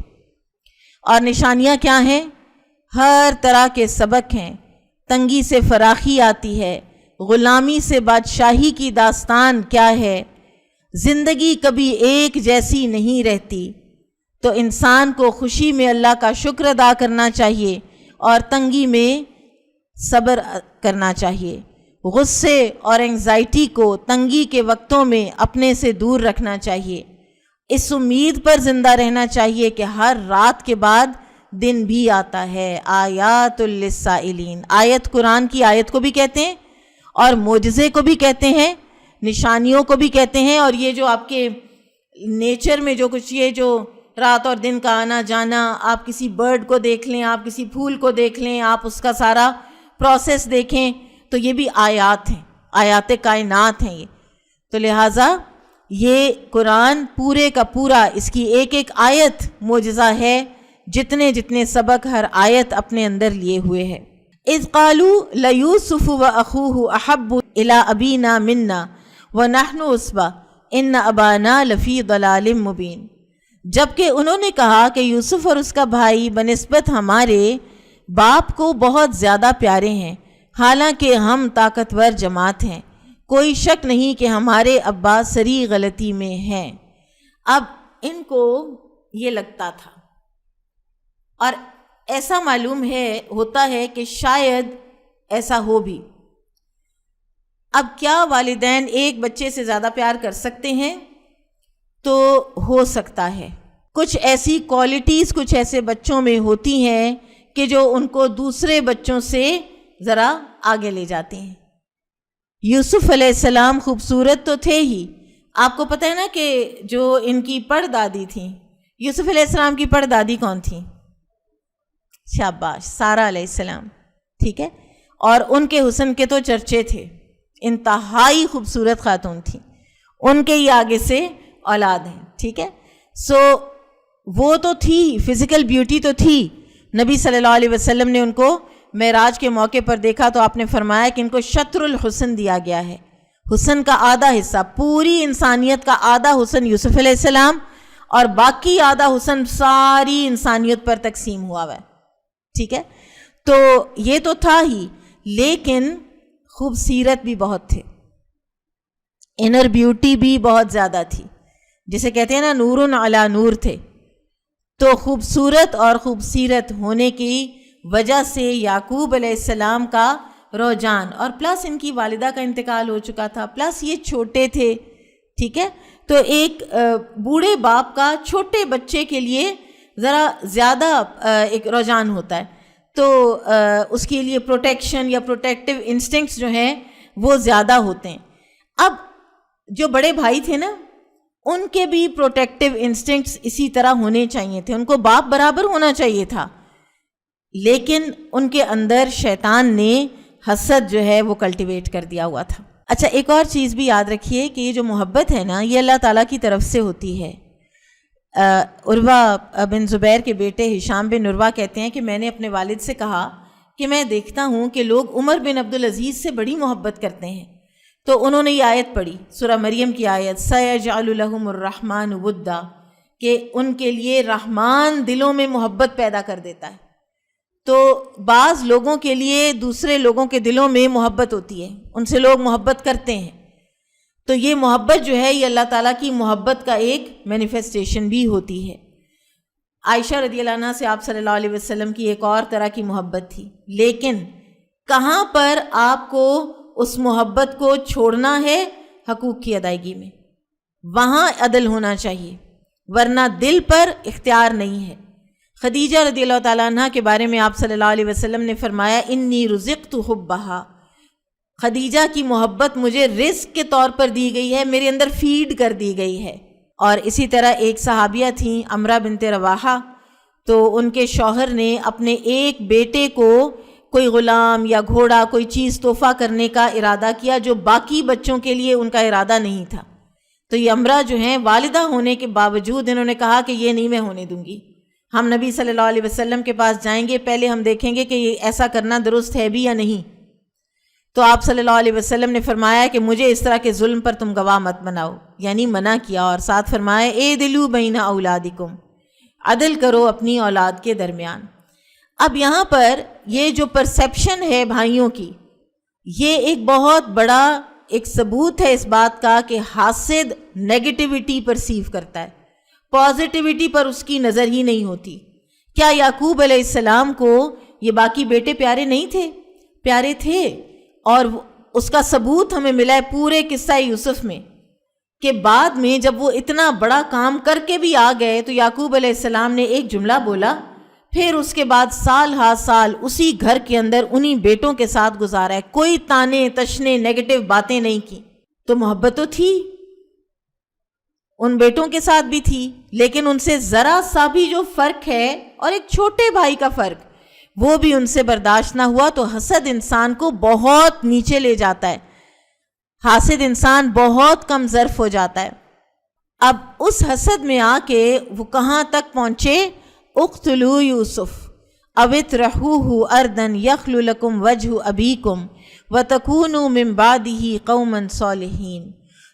اور نشانیاں کیا ہیں؟ ہر طرح کے سبق ہیں۔ تنگی سے فراخی آتی ہے، غلامی سے بادشاہی کی داستان کیا ہے، زندگی کبھی ایک جیسی نہیں رہتی، تو انسان کو خوشی میں اللہ کا شکر ادا کرنا چاہیے اور تنگی میں صبر کرنا چاہیے۔ غصے اور انگزائٹی کو تنگی کے وقتوں میں اپنے سے دور رکھنا چاہیے۔ اس امید پر زندہ رہنا چاہیے کہ ہر رات کے بعد دن بھی آتا ہے۔ آیات للسائلین، آیت قرآن کی آیت کو بھی کہتے ہیں اور معجزے کو بھی کہتے ہیں، نشانیوں کو بھی کہتے ہیں، اور یہ جو آپ کے نیچر میں جو کچھ یہ جو رات اور دن کا آنا جانا، آپ کسی برڈ کو دیکھ لیں، آپ کسی پھول کو دیکھ لیں، آپ اس کا سارا پروسیس دیکھیں، تو یہ بھی آیات ہیں، آیات کائنات ہیں یہ۔ تو لہٰذا یہ قرآن پورے کا پورا، اس کی ایک ایک آیت معجزہ ہے، جتنے جتنے سبق ہر آیت اپنے اندر لیے ہوئے ہے۔ اذ قالوا لیوسف واخوہ احب الی ابینا منا ونحن عصبہ ان ابانا لفی ضلال مبین، جبکہ انہوں نے کہا کہ یوسف اور اس کا بھائی بنسبت ہمارے باپ کو بہت زیادہ پیارے ہیں، حالانکہ ہم طاقتور جماعت ہیں، کوئی شک نہیں کہ ہمارے ابا سری غلطی میں ہیں۔ اب ان کو یہ لگتا تھا، اور ایسا معلوم ہوتا ہے کہ شاید ایسا ہو بھی۔ اب کیا والدین ایک بچے سے زیادہ پیار کر سکتے ہیں؟ تو ہو سکتا ہے، کچھ ایسی کوالٹیز کچھ ایسے بچوں میں ہوتی ہیں کہ جو ان کو دوسرے بچوں سے ذرا آگے لے جاتے ہیں۔ یوسف علیہ السلام خوبصورت تو تھے ہی، آپ کو پتہ ہے نا کہ جو ان کی پڑ دادی تھیں، یوسف علیہ السلام کی پڑ دادی کون تھیں؟ شاباش، سارہ علیہ السلام، ٹھیک ہے، اور ان کے حسن کے تو چرچے تھے، انتہائی خوبصورت خاتون تھیں، ان کے ہی آگے سے اولاد ہیں، ٹھیک ہے۔ سو وہ تو تھی، فزیکل بیوٹی تو تھی۔ نبی صلی اللہ علیہ وسلم نے ان کو معراج کے موقع پر دیکھا تو آپ نے فرمایا کہ ان کو شطر الحسن دیا گیا ہے، حسن کا آدھا حصہ، پوری انسانیت کا آدھا حسن یوسف علیہ السلام، اور باقی آدھا حسن ساری انسانیت پر تقسیم ہوا ہے، ٹھیک ہے۔ تو یہ تو تھا ہی، لیکن خوبصورت بھی بہت تھے، انر بیوٹی بھی بہت زیادہ تھی، جسے کہتے ہیں نا نور علی نور تھے۔ تو خوبصورت اور خوبصورت ہونے کی وجہ سے یعقوب علیہ السلام کا رجحان، اور پلس ان کی والدہ کا انتقال ہو چکا تھا، پلس یہ چھوٹے تھے، ٹھیک ہے۔ تو ایک بوڑھے باپ کا چھوٹے بچے کے لیے ذرا زیادہ ایک رجحان ہوتا ہے، تو اس کے لیے پروٹیکشن یا پروٹیکٹیو انسٹنکٹس جو ہیں وہ زیادہ ہوتے ہیں۔ اب جو بڑے بھائی تھے نا، ان کے بھی پروٹیکٹیو انسٹنکٹس اسی طرح ہونے چاہیے تھے، ان کو باپ برابر ہونا چاہیے تھا، لیکن ان کے اندر شیطان نے حسد جو ہے وہ کلٹیویٹ کر دیا ہوا تھا۔ اچھا، ایک اور چیز بھی یاد رکھیے کہ یہ جو محبت ہے نا، یہ اللہ تعالیٰ کی طرف سے ہوتی ہے۔ عروہ بن زبیر کے بیٹے ہشام بن عروہ کہتے ہیں کہ میں نے اپنے والد سے کہا کہ میں دیکھتا ہوں کہ لوگ عمر بن عبدالعزیز سے بڑی محبت کرتے ہیں، تو انہوں نے یہ آیت پڑھی، سورہ مریم کی آیت، سَيَجْعَلُ لَهُمُ الرَّحْمَنُ وُدًّا، کہ ان کے لیے رحمان دلوں میں محبت پیدا کر دیتا ہے۔ تو بعض لوگوں کے لیے دوسرے لوگوں کے دلوں میں محبت ہوتی ہے، ان سے لوگ محبت کرتے ہیں، تو یہ محبت جو ہے یہ اللہ تعالیٰ کی محبت کا ایک مینیفیسٹیشن بھی ہوتی ہے۔ عائشہ رضی اللہ عنہ سے آپ صلی اللہ علیہ وسلم کی ایک اور طرح کی محبت تھی، لیکن کہاں پر آپ کو اس محبت کو چھوڑنا ہے؟ حقوق کی ادائیگی میں، وہاں عدل ہونا چاہیے، ورنہ دل پر اختیار نہیں ہے۔ خدیجہ رضی اللہ تعالیٰ عنہ کے بارے میں آپ صلی اللہ علیہ وسلم نے فرمایا، انی رزقت حبہا، خدیجہ کی محبت مجھے رزق کے طور پر دی گئی ہے، میرے اندر فیڈ کر دی گئی ہے۔ اور اسی طرح ایک صحابیہ تھیں عمرہ بنت رواحہ، تو ان کے شوہر نے اپنے ایک بیٹے کو کوئی غلام یا گھوڑا کوئی چیز تحفہ کرنے کا ارادہ کیا جو باقی بچوں کے لیے ان کا ارادہ نہیں تھا۔ تو یہ عمرہ جو ہیں والدہ ہونے کے باوجود انہوں نے کہا کہ یہ نہیں میں ہونے دوں گی، ہم نبی صلی اللہ علیہ وسلم کے پاس جائیں گے، پہلے ہم دیکھیں گے کہ یہ ایسا کرنا درست ہے بھی یا نہیں۔ تو آپ صلی اللہ علیہ وسلم نے فرمایا کہ مجھے اس طرح کے ظلم پر تم گواہ مت بناؤ، یعنی منع کیا، اور ساتھ فرمایا اعدلوا بین اولادکم، عدل کرو اپنی اولاد کے درمیان۔ اب یہاں پر یہ جو پرسیپشن ہے بھائیوں کی، یہ ایک بہت بڑا ایک ثبوت ہے اس بات کا کہ حاسد نیگیٹیوٹی پرسیو کرتا ہے، پازیٹیوٹی پر اس کی نظر ہی نہیں ہوتی۔ کیا یعقوب علیہ السلام کو یہ باقی بیٹے پیارے نہیں تھے؟ پیارے تھے، اور اس کا ثبوت ہمیں ملا ہے پورے قصہ یوسف میں، کہ بعد میں جب وہ اتنا بڑا کام کر کے بھی آ گئے تو یعقوب علیہ السلام نے ایک جملہ بولا، پھر اس کے بعد سال ہا سال اسی گھر کے اندر انہی بیٹوں کے ساتھ گزارا ہے، کوئی تانے تشنے نیگیٹو باتیں نہیں کی۔ تو محبت تو تھی، ان بیٹوں کے ساتھ بھی تھی، لیکن ان سے ذرا سا بھی جو فرق ہے، اور ایک چھوٹے بھائی کا فرق، وہ بھی ان سے برداشت نہ ہوا، تو حسد انسان کو بہت نیچے لے جاتا ہے، حاسد انسان بہت کم ظرف ہو جاتا ہے۔ اب اس حسد میں آ کے وہ کہاں تک پہنچے؟ اقتلوا یوسف او اطرحوہ ارضا یخل لکم وجہ ابیکم وتکونوا من بعدہ قوما صالحین،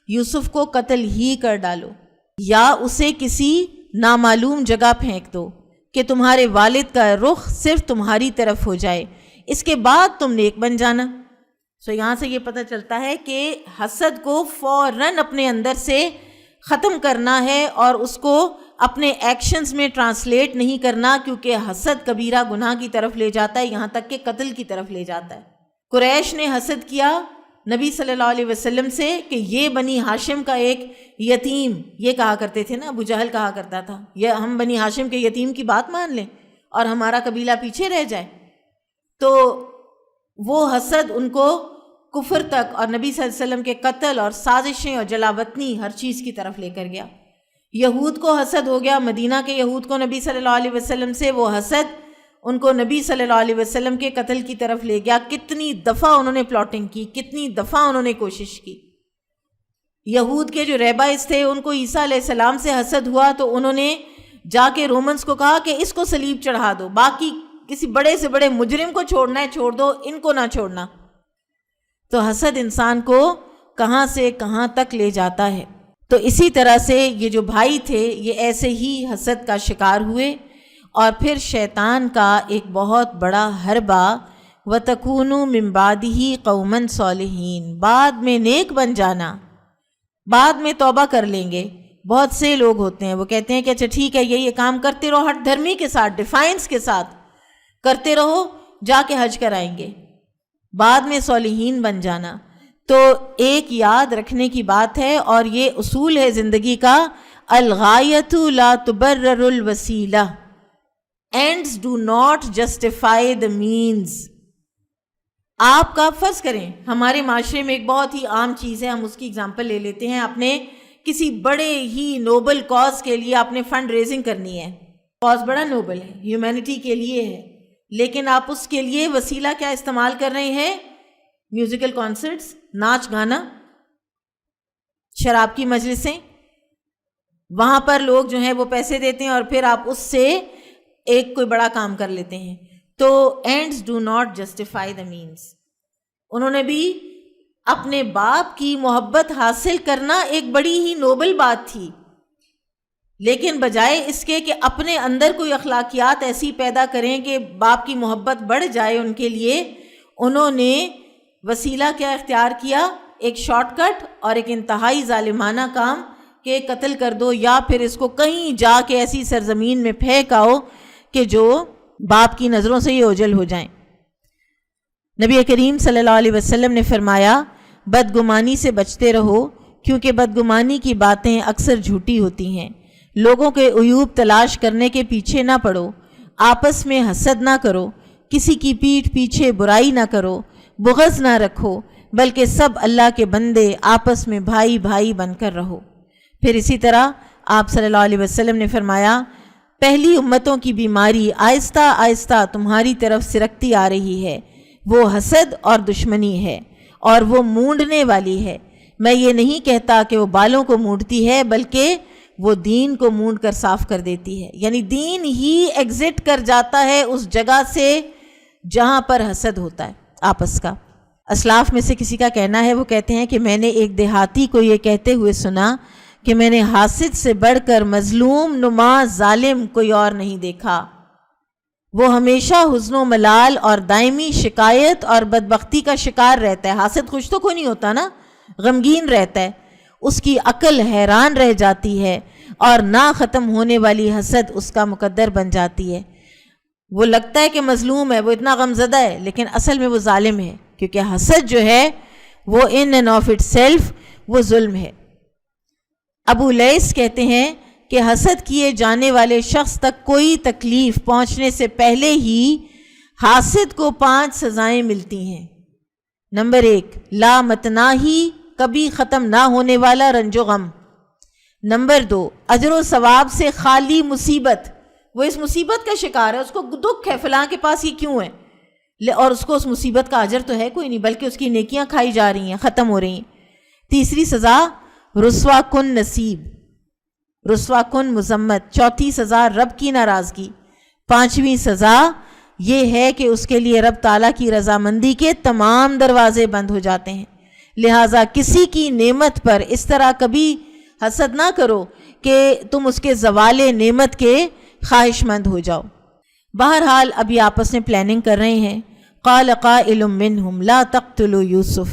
یوسف کو قتل ہی کر ڈالو یا اسے کسی نامعلوم جگہ پھینک دو کہ تمہارے والد کا رخ صرف تمہاری طرف ہو جائے، اس کے بعد تم نیک بن جانا۔ سو یہاں سے یہ پتہ چلتا ہے کہ حسد کو فوراً اپنے اندر سے ختم کرنا ہے اور اس کو اپنے ایکشنز میں ٹرانسلیٹ نہیں کرنا، کیونکہ حسد کبیرہ گناہ کی طرف لے جاتا ہے، یہاں تک کہ قتل کی طرف لے جاتا ہے۔ قریش نے حسد کیا نبی صلی اللہ علیہ وسلم سے کہ یہ بنی ہاشم کا ایک یتیم، یہ کہا کرتے تھے نا، ابو جہل کہا کرتا تھا، یہ ہم بنی ہاشم کے یتیم کی بات مان لیں اور ہمارا قبیلہ پیچھے رہ جائے۔ تو وہ حسد ان کو کفر تک اور نبی صلی اللہ علیہ وسلم کے قتل اور سازشیں اور جلاوطنی ہر چیز کی طرف لے کر گیا۔ یہود کو حسد ہو گیا، مدینہ کے یہود کو نبی صلی اللہ علیہ وسلم سے وہ حسد ان کو نبی صلی اللہ علیہ وسلم کے قتل کی طرف لے گیا۔ کتنی دفعہ انہوں نے پلاٹنگ کی، کتنی دفعہ انہوں نے کوشش کی۔ یہود کے جو ریبائز تھے ان کو عیسیٰ علیہ السلام سے حسد ہوا تو انہوں نے جا کے رومنس کو کہا کہ اس کو صلیب چڑھا دو، باقی کسی بڑے سے بڑے مجرم کو چھوڑنا ہے چھوڑ دو، ان کو نہ چھوڑنا۔ تو حسد انسان کو کہاں سے کہاں تک لے جاتا ہے۔ تو اسی طرح سے یہ جو بھائی تھے یہ ایسے ہی حسد کا شکار ہوئے، اور پھر شیطان کا ایک بہت بڑا حربہ، وَتَكُونُوا مِن بَعْدِهِ قَوْمًا صَالِحِينَ، بعد میں نیک بن جانا، بعد میں توبہ کر لیں گے۔ بہت سے لوگ ہوتے ہیں وہ کہتے ہیں کہ اچھا ٹھیک ہے یہ کام کرتے رہو، ہٹ دھرمی کے ساتھ، ڈیفائنس کے ساتھ کرتے رہو، جا کے حج کرائیں گے، بعد میں صالحین بن جانا۔ تو ایک یاد رکھنے کی بات ہے، اور یہ اصول ہے زندگی کا، الغایۃ لا تبرر الوسیلہ، ends do not justify the means. آپ کا فرض کریں ہمارے معاشرے میں ایک بہت ہی عام چیز ہے، ہم اس کی اگزامپل لے لیتے ہیں، آپ نے کسی بڑے ہی نوبل کاز کے لیے آپ نے فنڈ ریزنگ کرنی ہے، کاز بڑا نوبل ہے، ہیومینٹی کے لیے ہے، لیکن آپ اس کے لیے وسیلہ کیا استعمال کر رہے ہیں؟ میوزیکل کانسرٹس، ناچ گانا، شراب کی مجلسیں، وہاں پر لوگ جو ہیں وہ پیسے دیتے ہیں اور پھر آپ اس سے ایک کوئی بڑا کام کر لیتے ہیں۔ تو ends do not justify the means, انہوں نے بھی اپنے باپ کی محبت حاصل کرنا ایک بڑی ہی نوبل بات تھی، لیکن بجائے اس کے کہ اپنے اندر کوئی اخلاقیات ایسی پیدا کریں کہ باپ کی محبت بڑھ جائے ان کے لیے، انہوں نے وسیلہ کیا اختیار کیا؟ ایک شارٹ کٹ اور ایک انتہائی ظالمانہ کام کہ قتل کر دو، یا پھر اس کو کہیں جا کے ایسی سرزمین میں پھینک آؤ کہ جو باپ کی نظروں سے یہ اوجھل ہو جائیں۔ نبی کریم صلی اللہ علیہ وسلم نے فرمایا بدگمانی سے بچتے رہو، کیونکہ بدگمانی کی باتیں اکثر جھوٹی ہوتی ہیں۔ لوگوں کے عیوب تلاش کرنے کے پیچھے نہ پڑو، آپس میں حسد نہ کرو، کسی کی پیٹھ پیچھے برائی نہ کرو، بغض نہ رکھو، بلکہ سب اللہ کے بندے آپس میں بھائی بھائی بن کر رہو۔ پھر اسی طرح آپ صلی اللہ علیہ وسلم نے فرمایا پہلی امتوں کی بیماری آہستہ آہستہ تمہاری طرف سرکتی آ رہی ہے، وہ حسد اور دشمنی ہے، اور وہ مونڈنے والی ہے۔ میں یہ نہیں کہتا کہ وہ بالوں کو مونڈتی ہے، بلکہ وہ دین کو مونڈ کر صاف کر دیتی ہے، یعنی دین ہی ایگزٹ کر جاتا ہے اس جگہ سے جہاں پر حسد ہوتا ہے آپس کا۔ اسلاف میں سے کسی کا کہنا ہے، وہ کہتے ہیں کہ میں نے ایک دیہاتی کو یہ کہتے ہوئے سنا کہ میں نے حاسد سے بڑھ کر مظلوم نما ظالم کوئی اور نہیں دیکھا۔ وہ ہمیشہ حزن و ملال اور دائمی شکایت اور بدبختی کا شکار رہتا ہے۔ حاسد خوش تو کوئی نہیں ہوتا نا، غمگین رہتا ہے، اس کی عقل حیران رہ جاتی ہے، اور نہ ختم ہونے والی حسد اس کا مقدر بن جاتی ہے۔ وہ لگتا ہے کہ مظلوم ہے، وہ اتنا غمزدہ ہے، لیکن اصل میں وہ ظالم ہے، کیونکہ حسد جو ہے وہ in and of it self وہ ظلم ہے۔ ابو لیث کہتے ہیں کہ حسد کیے جانے والے شخص تک کوئی تکلیف پہنچنے سے پہلے ہی حاسد کو 5 سزائیں ملتی ہیں۔ نمبر 1، لا متناہی، کبھی ختم نہ ہونے والا رنج و غم۔ نمبر 2، اجر و ثواب سے خالی مصیبت، وہ اس مصیبت کا شکار ہے، اس کو دکھ ہے فلاں کے پاس یہ کیوں ہے، اور اس کو اس مصیبت کا اجر تو ہے کوئی نہیں، بلکہ اس کی نیکیاں کھائی جا رہی ہیں، ختم ہو رہی ہیں۔ تیسری سزا رسوا کن نصیب، رسوا کن مذمت۔ چوتھی سزا رب کی ناراضگی۔ پانچویں سزا یہ ہے کہ اس کے لیے رب تعالیٰ کی رضامندی کے تمام دروازے بند ہو جاتے ہیں۔ لہٰذا کسی کی نعمت پر اس طرح کبھی حسد نہ کرو کہ تم اس کے زوال نعمت کے خواہش مند ہو جاؤ۔ بہرحال ابھی آپس میں پلاننگ کر رہے ہیں۔ قال قائل منہم لا تقتلوا یوسف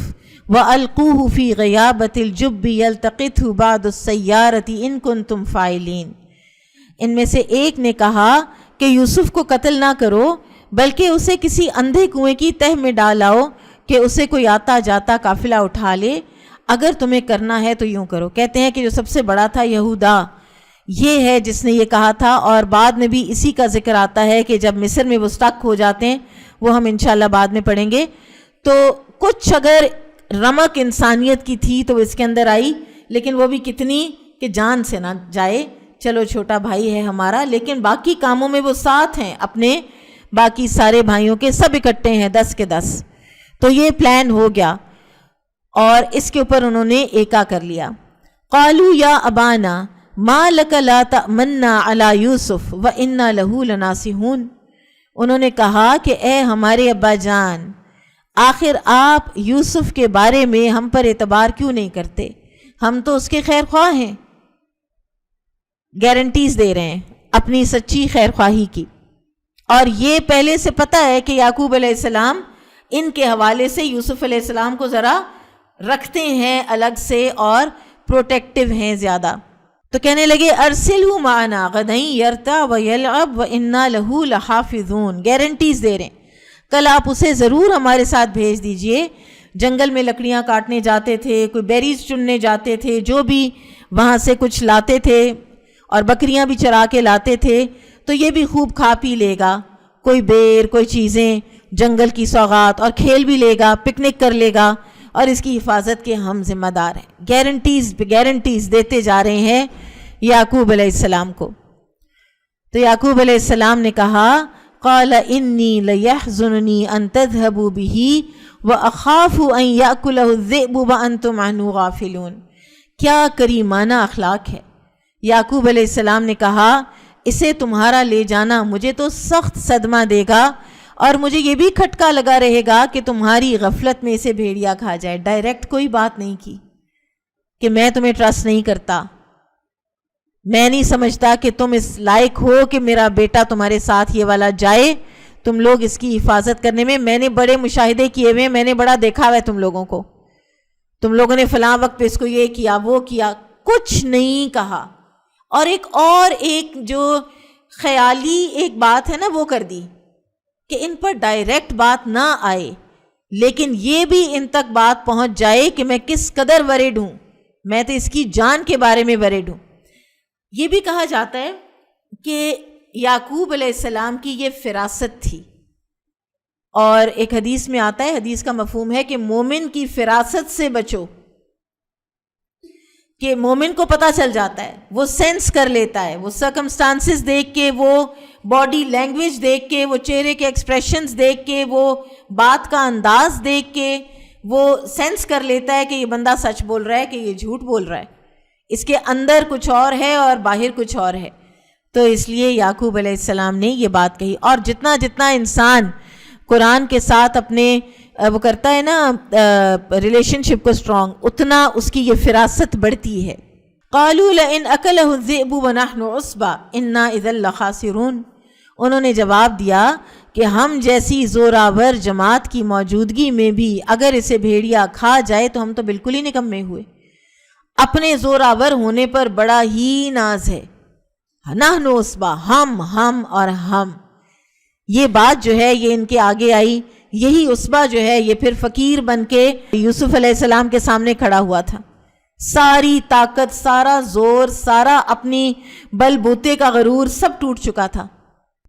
وَأَلْقُوهُ فِي غَيَابَةِ الْجُبِّ يَلْتَقِطْهُ بَعْضُ السَّيَّارَةِ إِن كُنتُمْ فَاعِلِينَ۔ ان میں سے ایک نے کہا کہ یوسف کو قتل نہ کرو، بلکہ اسے کسی اندھے کنویں کی تہ میں ڈالاؤ کہ اسے کوئی آتا جاتا قافلہ اٹھا لے۔ اگر تمہیں کرنا ہے تو یوں کرو۔ کہتے ہیں کہ جو سب سے بڑا تھا یہودا، یہ ہے جس نے یہ کہا تھا، اور بعد میں بھی اسی کا ذکر آتا ہے کہ جب مصر میں وہ سٹک ہو جاتے ہیں، وہ ہم انشاءاللہ بعد میں پڑھیں گے۔ تو کچھ اگر رمق انسانیت کی تھی تو اس کے اندر آئی، لیکن وہ بھی کتنی کہ جان سے نہ جائے، چلو چھوٹا بھائی ہے ہمارا، لیکن باقی کاموں میں وہ ساتھ ہیں اپنے، باقی سارے بھائیوں کے سب اکٹھے ہیں 10 کے 10۔ تو یہ پلان ہو گیا اور اس کے اوپر انہوں نے ایکا کر لیا۔ قالوا یا ابانا ما لک لا تأمنا علی یوسف وإنا لہ لناصحون۔ انہوں نے کہا کہ اے ہمارے ابا جان، آخر آپ یوسف کے بارے میں ہم پر اعتبار کیوں نہیں کرتے؟ ہم تو اس کے خیر خواہ ہیں۔ گارنٹیز دے رہے ہیں اپنی سچی خیر خواہی کی، اور یہ پہلے سے پتہ ہے کہ یعقوب علیہ السلام ان کے حوالے سے یوسف علیہ السلام کو ذرا رکھتے ہیں الگ سے اور پروٹیکٹیو ہیں زیادہ۔ تو کہنے لگے ارسلہ معنا غدًا یرتع ویلعب وإنا لہ لحافظون۔ گارنٹیز دے رہے ہیں کل آپ اسے ضرور ہمارے ساتھ بھیج دیجئے۔ جنگل میں لکڑیاں کاٹنے جاتے تھے، کوئی بیریز چننے جاتے تھے، جو بھی وہاں سے کچھ لاتے تھے، اور بکریاں بھی چرا کے لاتے تھے، تو یہ بھی خوب کھا پی لے گا، کوئی بیر، کوئی چیزیں، جنگل کی سوغات، اور کھیل بھی لے گا، پکنک کر لے گا، اور اس کی حفاظت کے ہم ذمہ دار ہیں۔ گارنٹیز دیتے جا رہے ہیں یعقوب علیہ السلام کو۔ تو یعقوب علیہ السلام نے کہا قال انی لیحزننی ان تذهبوا به واخاف ان یاکلہ الذئب وانتم عنہ غافلون۔ کیا کریمانہ اخلاق ہے۔ یعقوب علیہ السلام نے کہا اسے تمہارا لے جانا مجھے تو سخت صدمہ دے گا، اور مجھے یہ بھی کھٹکا لگا رہے گا کہ تمہاری غفلت میں اسے بھیڑیا کھا جائے. ڈائریکٹ کوئی بات نہیں کی کہ میں تمہیں ٹرسٹ نہیں کرتا, میں نہیں سمجھتا کہ تم اس لائق ہو کہ میرا بیٹا تمہارے ساتھ یہ والا جائے, تم لوگ اس کی حفاظت کرنے میں نے بڑے مشاہدے کیے ہوئے, میں نے بڑا دیکھا ہوا ہے تم لوگوں کو, تم لوگوں نے فلاں وقت پہ اس کو یہ کیا وہ کیا, کچھ نہیں کہا. اور ایک جو خیالی ایک بات ہے نا وہ کر دی کہ ان پر ڈائریکٹ بات نہ آئے, لیکن یہ بھی ان تک بات پہنچ جائے کہ میں کس قدر ورڈ ہوں, میں تو اس کی جان کے بارے میں ورڈ ہوں. یہ بھی کہا جاتا ہے کہ یعقوب علیہ السلام کی یہ فراست تھی, اور ایک حدیث میں آتا ہے, حدیث کا مفہوم ہے کہ مومن کی فراست سے بچو, کہ مومن کو پتہ چل جاتا ہے, وہ سینس کر لیتا ہے, وہ سرکمسٹانسز دیکھ کے, وہ باڈی لینگویج دیکھ کے, وہ چہرے کے ایکسپریشنز دیکھ کے, وہ بات کا انداز دیکھ کے وہ سینس کر لیتا ہے کہ یہ بندہ سچ بول رہا ہے کہ یہ جھوٹ بول رہا ہے, اس کے اندر کچھ اور ہے اور باہر کچھ اور ہے. تو اس لیے یعقوب علیہ السلام نے یہ بات کہی. اور جتنا انسان قرآن کے ساتھ اپنے وہ کرتا ہے نا ریلیشن شپ کو اسٹرانگ, اتنا اس کی یہ فراست بڑھتی ہے. قالوا لئن اکلہ الذئب ونحن عصبہ انا اذا لخاسرون, انہوں نے جواب دیا کہ ہم جیسی زوراور جماعت کی موجودگی میں بھی اگر اسے بھیڑیا کھا جائے تو ہم تو بالکل ہی نکمے ہوئے. اپنے زوراور ہونے پر بڑا ہی ناز ہے. نحن عصبہ, ہم اور ہم, یہ بات جو ہے یہ ان کے آگے آئی. یہی عصبہ جو ہے یہ پھر فقیر بن کے یوسف علیہ السلام کے سامنے کھڑا ہوا تھا. ساری طاقت, سارا زور, سارا اپنی بل بوتے کا غرور سب ٹوٹ چکا تھا.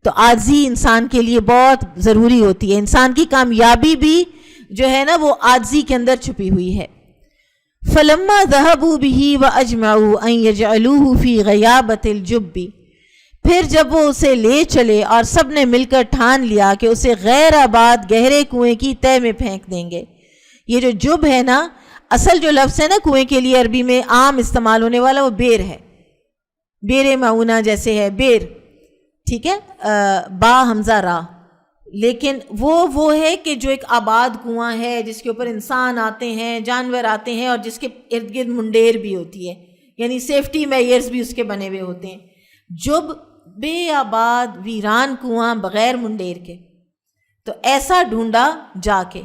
تو عاجزی انسان کے لیے بہت ضروری ہوتی ہے. انسان کی کامیابی بھی جو ہے نا وہ عاجزی کے اندر چھپی ہوئی ہے. فَلَمَّا ذَهَبُوا بِهِ وَأَجْمَعُوا أَن يَجْعَلُوهُ فِي غَيَابَةِ الْجُبِّ, پھر جب وہ اسے لے چلے اور سب نے مل کر ٹھان لیا کہ اسے غیر آباد گہرے کنویں کی تہ میں پھینک دیں گے. یہ جو جب ہے نا, اصل جو لفظ ہے نا کنویں کے لیے عربی میں عام استعمال ہونے والا وہ بیر ہے, بیر معونہ جیسے ہے بیر, ٹھیک ہے, با حمزہ را, لیکن وہ ہے کہ جو ایک آباد کنواں ہے جس کے اوپر انسان آتے ہیں, جانور آتے ہیں, اور جس کے ارد گرد منڈیر بھی ہوتی ہے, یعنی سیفٹی میئرز بھی اس کے بنے ہوئے ہوتے ہیں. جب بے آباد ویران کنواں بغیر منڈیر کے, تو ایسا ڈھونڈا جا کے.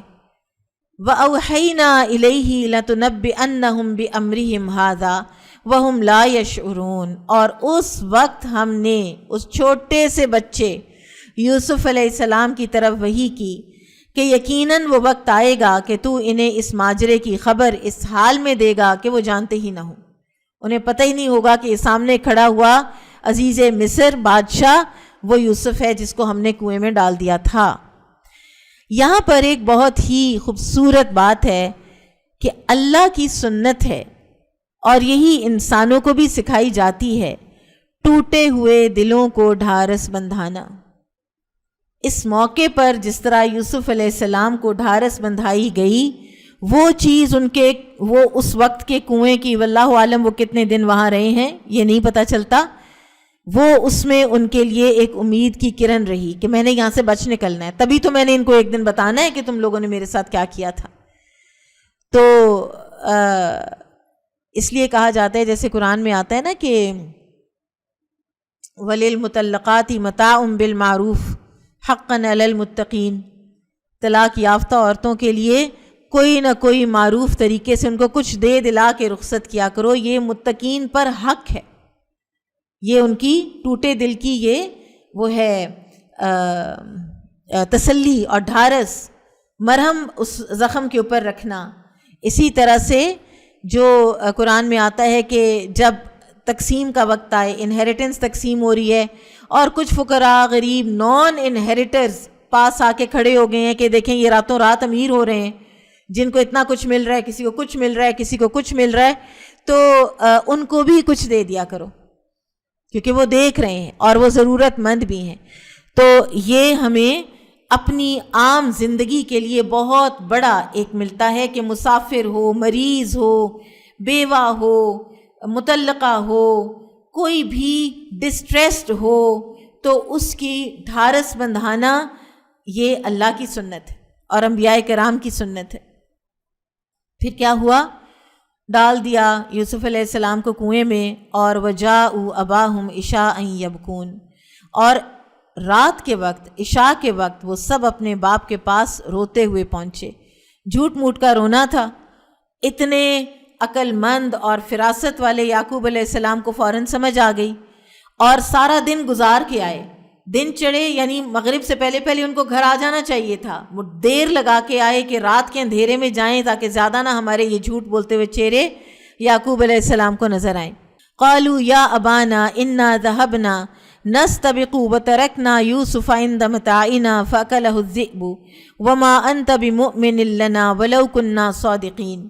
وَأَوْحَيْنَا إِلَيْهِ لَتُنَبِّئَنَّهُمْ بِأَمْرِهِمْ هَذَا وَهُمْ لَا يَشْعُرُونَ, اور اس وقت ہم نے اس چھوٹے سے بچے یوسف علیہ السلام کی طرف وحی کی کہ یقیناً وہ وقت آئے گا کہ تو انہیں اس ماجرے کی خبر اس حال میں دے گا کہ وہ جانتے ہی نہ ہوں. انہیں پتہ ہی نہیں ہوگا کہ یہ سامنے کھڑا ہوا عزیز مصر بادشاہ وہ یوسف ہے جس کو ہم نے کنویں میں ڈال دیا تھا. یہاں پر ایک بہت ہی خوبصورت بات ہے کہ اللہ کی سنت ہے, اور یہی انسانوں کو بھی سکھائی جاتی ہے, ٹوٹے ہوئے دلوں کو ڈھارس بندھانا. اس موقع پر جس طرح یوسف علیہ السلام کو ڈھارس بندھائی گئی, وہ چیز ان کے وہ اس وقت کے کنویں کی, واللہ عالم وہ کتنے دن وہاں رہے ہیں یہ نہیں پتہ چلتا, وہ اس میں ان کے لیے ایک امید کی کرن رہی کہ میں نے یہاں سے بچ نکلنا ہے. تبھی تو میں نے ان کو ایک دن بتانا ہے کہ تم لوگوں نے میرے ساتھ کیا کیا تھا. تو اس لیے کہا جاتا ہے, جیسے قرآن میں آتا ہے نا کہ وَلِلْمُطَلَّقَاتِ مَتَاعٌ بِالْمَعْرُوفِ حَقًّا عَلَى الْمُتَّقِينَ, طلاق یافتہ عورتوں کے لیے کوئی نہ کوئی معروف طریقے سے ان کو کچھ دے دلا کے رخصت کیا کرو, یہ متقین پر حق ہے. یہ ان کی ٹوٹے دل کی یہ وہ ہے تسلی اور ڈھارس, مرہم اس زخم کے اوپر رکھنا. اسی طرح سے جو قرآن میں آتا ہے کہ جب تقسیم کا وقت آئے, انہیریٹنس تقسیم ہو رہی ہے, اور کچھ فقراء غریب نان انہیریٹرز پاس آ کے کھڑے ہو گئے ہیں کہ دیکھیں یہ راتوں رات امیر ہو رہے ہیں, جن کو اتنا کچھ مل رہا ہے, کسی کو کچھ مل رہا ہے, کسی کو کچھ مل رہا ہے, تو ان کو بھی کچھ دے دیا کرو, کیونکہ وہ دیکھ رہے ہیں اور وہ ضرورت مند بھی ہیں. تو یہ ہمیں اپنی عام زندگی کے لیے بہت بڑا ایک ملتا ہے کہ مسافر ہو, مریض ہو, بیوہ ہو, مطلقہ ہو, کوئی بھی ڈسٹریسڈ ہو, تو اس کی ڈھارس بندھانا یہ اللہ کی سنت ہے اور انبیاء کرام کی سنت ہے۔ پھر کیا ہوا؟ ڈال دیا یوسف علیہ السلام کو کنویں میں، اور وجاءوا اباہم عشاء یبکون، اور رات کے وقت، عشاء کے وقت وہ سب اپنے باپ کے پاس روتے ہوئے پہنچے۔ جھوٹ موٹ کا رونا تھا۔ اتنے عقل مند اور فراست والے یعقوب علیہ السلام کو فوراً سمجھ آ گئی، اور سارا دن گزار کے آئے۔ دن چڑھے یعنی مغرب سے پہلے پہلے ان کو گھر آ جانا چاہیے تھا، وہ دیر لگا کے آئے کہ رات کے اندھیرے میں جائیں تاکہ زیادہ نہ ہمارے یہ جھوٹ بولتے ہوئے چہرے یعقوب علیہ السلام کو نظر آئیں۔ قالوا یا ابانا انا ذهبنا نستبق وترکنا یوسف عند متاعنا فاکلہ الذئب وما انت بمؤمن لنا ولو كنا صادقین،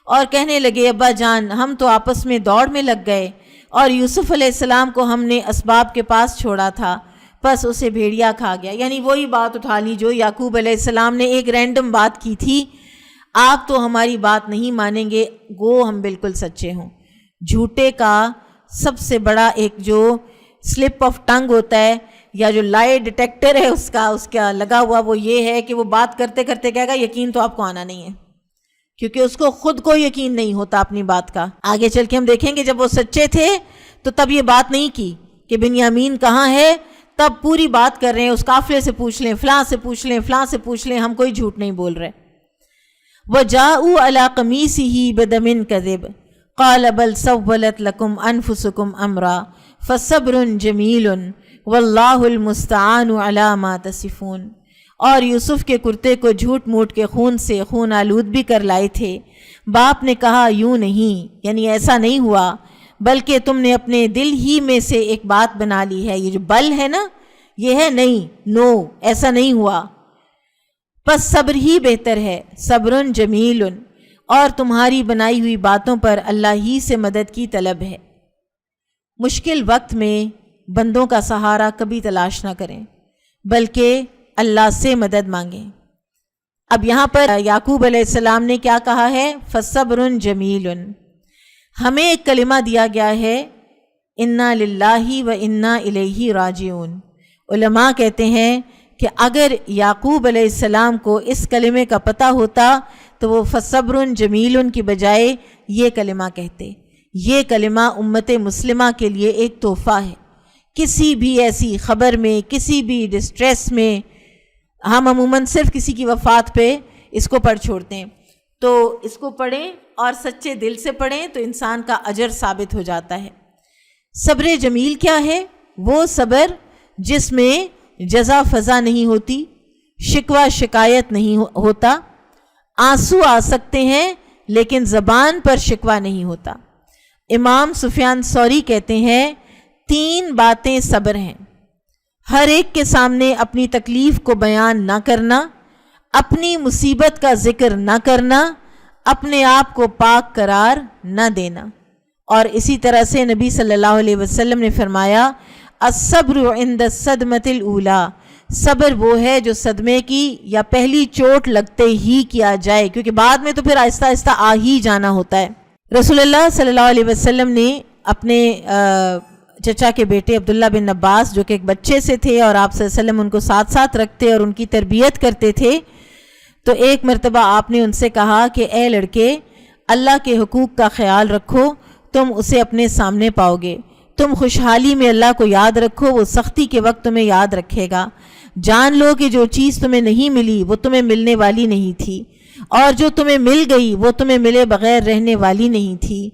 اور کہنے لگے ابا جان ہم تو آپس میں دوڑ میں لگ گئے، اور یوسف علیہ السلام کو ہم نے اسباب کے پاس چھوڑا تھا، بس اسے بھیڑیا کھا گیا۔ یعنی وہی بات اٹھا لی جو یعقوب علیہ السلام نے ایک رینڈم بات کی تھی، آپ تو ہماری بات نہیں مانیں گے، گو ہم بالکل سچے ہوں۔ جھوٹے کا سب سے بڑا ایک جو سلپ آف ٹنگ ہوتا ہے یا جو لائے ڈیٹیکٹر ہے اس کا لگا ہوا، وہ یہ ہے کہ وہ بات کرتے کرتے کہے گا یقین تو آپ کو آنا نہیں ہے، کیونکہ اس کو خود کو یقین نہیں ہوتا اپنی بات کا۔ آگے چل کے ہم دیکھیں گے جب وہ سچے تھے تو تب یہ بات نہیں کی کہ بنیامین کہاں ہے، تب پوری بات کر رہے ہیں اس قافلے سے پوچھ لیں، فلاں سے پوچھ لیں، فلاں سے پوچھ لیں، ہم کوئی جھوٹ نہیں بول رہے۔ وَجَاءُوا عَلَىٰ قَمِيصِهِ بِدَمٍ كَذِبٍ قَالَ بَلْ سَوَّلَتْ لَكُمْ أَنفُسُكُمْ أَمْرًا فَصَبْرٌ جَمِيلٌ وَاللَّهُ الْمُسْتَعَانُ عَلَىٰ مَا تَصِفُونَ، اور یوسف کے کرتے کو جھوٹ موٹ کے خون سے خون آلود بھی کر لائے تھے۔ باپ نے کہا یوں نہیں، یعنی ایسا نہیں ہوا، بلکہ تم نے اپنے دل ہی میں سے ایک بات بنا لی ہے۔ یہ جو بل ہے نا، یہ ہے نہیں، نو، ایسا نہیں ہوا، بس صبر ہی بہتر ہے۔ صبر جمیل، اور تمہاری بنائی ہوئی باتوں پر اللہ ہی سے مدد کی طلب ہے۔ مشکل وقت میں بندوں کا سہارا کبھی تلاش نہ کریں، بلکہ اللہ سے مدد مانگیں۔ اب یہاں پر یعقوب علیہ السلام نے کیا کہا ہے؟ فصبر جمیل۔ ہمیں ایک کلمہ دیا گیا ہے انا للہ و انا الیہ راجعون۔ علماء کہتے ہیں کہ اگر یعقوب علیہ السلام کو اس کلمے کا پتہ ہوتا تو وہ فصبر جمیل کی بجائے یہ کلمہ کہتے۔ یہ کلمہ امت مسلمہ کے لیے ایک تحفہ ہے۔ کسی بھی ایسی خبر میں، کسی بھی ڈسٹریس میں، ہم عموماً صرف کسی کی وفات پہ اس کو پڑھ چھوڑتے ہیں، تو اس کو پڑھیں اور سچے دل سے پڑھیں تو انسان کا اجر ثابت ہو جاتا ہے۔ صبر جمیل کیا ہے؟ وہ صبر جس میں جزا فضا نہیں ہوتی، شکوہ شکایت نہیں ہوتا، آنسو آ سکتے ہیں لیکن زبان پر شکوہ نہیں ہوتا۔ امام سفیان ثوری کہتے ہیں 3 باتیں صبر ہیں: ہر ایک کے سامنے اپنی تکلیف کو بیان نہ کرنا، اپنی مصیبت کا ذکر نہ کرنا، اپنے آپ کو پاک قرار نہ دینا۔ اور اسی طرح سے نبی صلی اللہ علیہ وسلم نے فرمایا الصبر عند الصدمۃ الاولیٰ، صبر وہ ہے جو صدمے کی یا پہلی چوٹ لگتے ہی کیا جائے، کیونکہ بعد میں تو پھر آہستہ آہستہ آ ہی جانا ہوتا ہے۔ رسول اللہ صلی اللہ علیہ وسلم نے اپنے چچا کے بیٹے عبداللہ بن عباس جو کہ ایک بچے سے تھے اور آپ صلی اللہ علیہ وسلم ان کو ساتھ ساتھ رکھتے اور ان کی تربیت کرتے تھے، تو ایک مرتبہ آپ نے ان سے کہا کہ اے لڑکے، اللہ کے حقوق کا خیال رکھو، تم اسے اپنے سامنے پاؤ گے۔ تم خوشحالی میں اللہ کو یاد رکھو، وہ سختی کے وقت تمہیں یاد رکھے گا۔ جان لو کہ جو چیز تمہیں نہیں ملی وہ تمہیں ملنے والی نہیں تھی، اور جو تمہیں مل گئی وہ تمہیں ملے بغیر رہنے والی نہیں تھی۔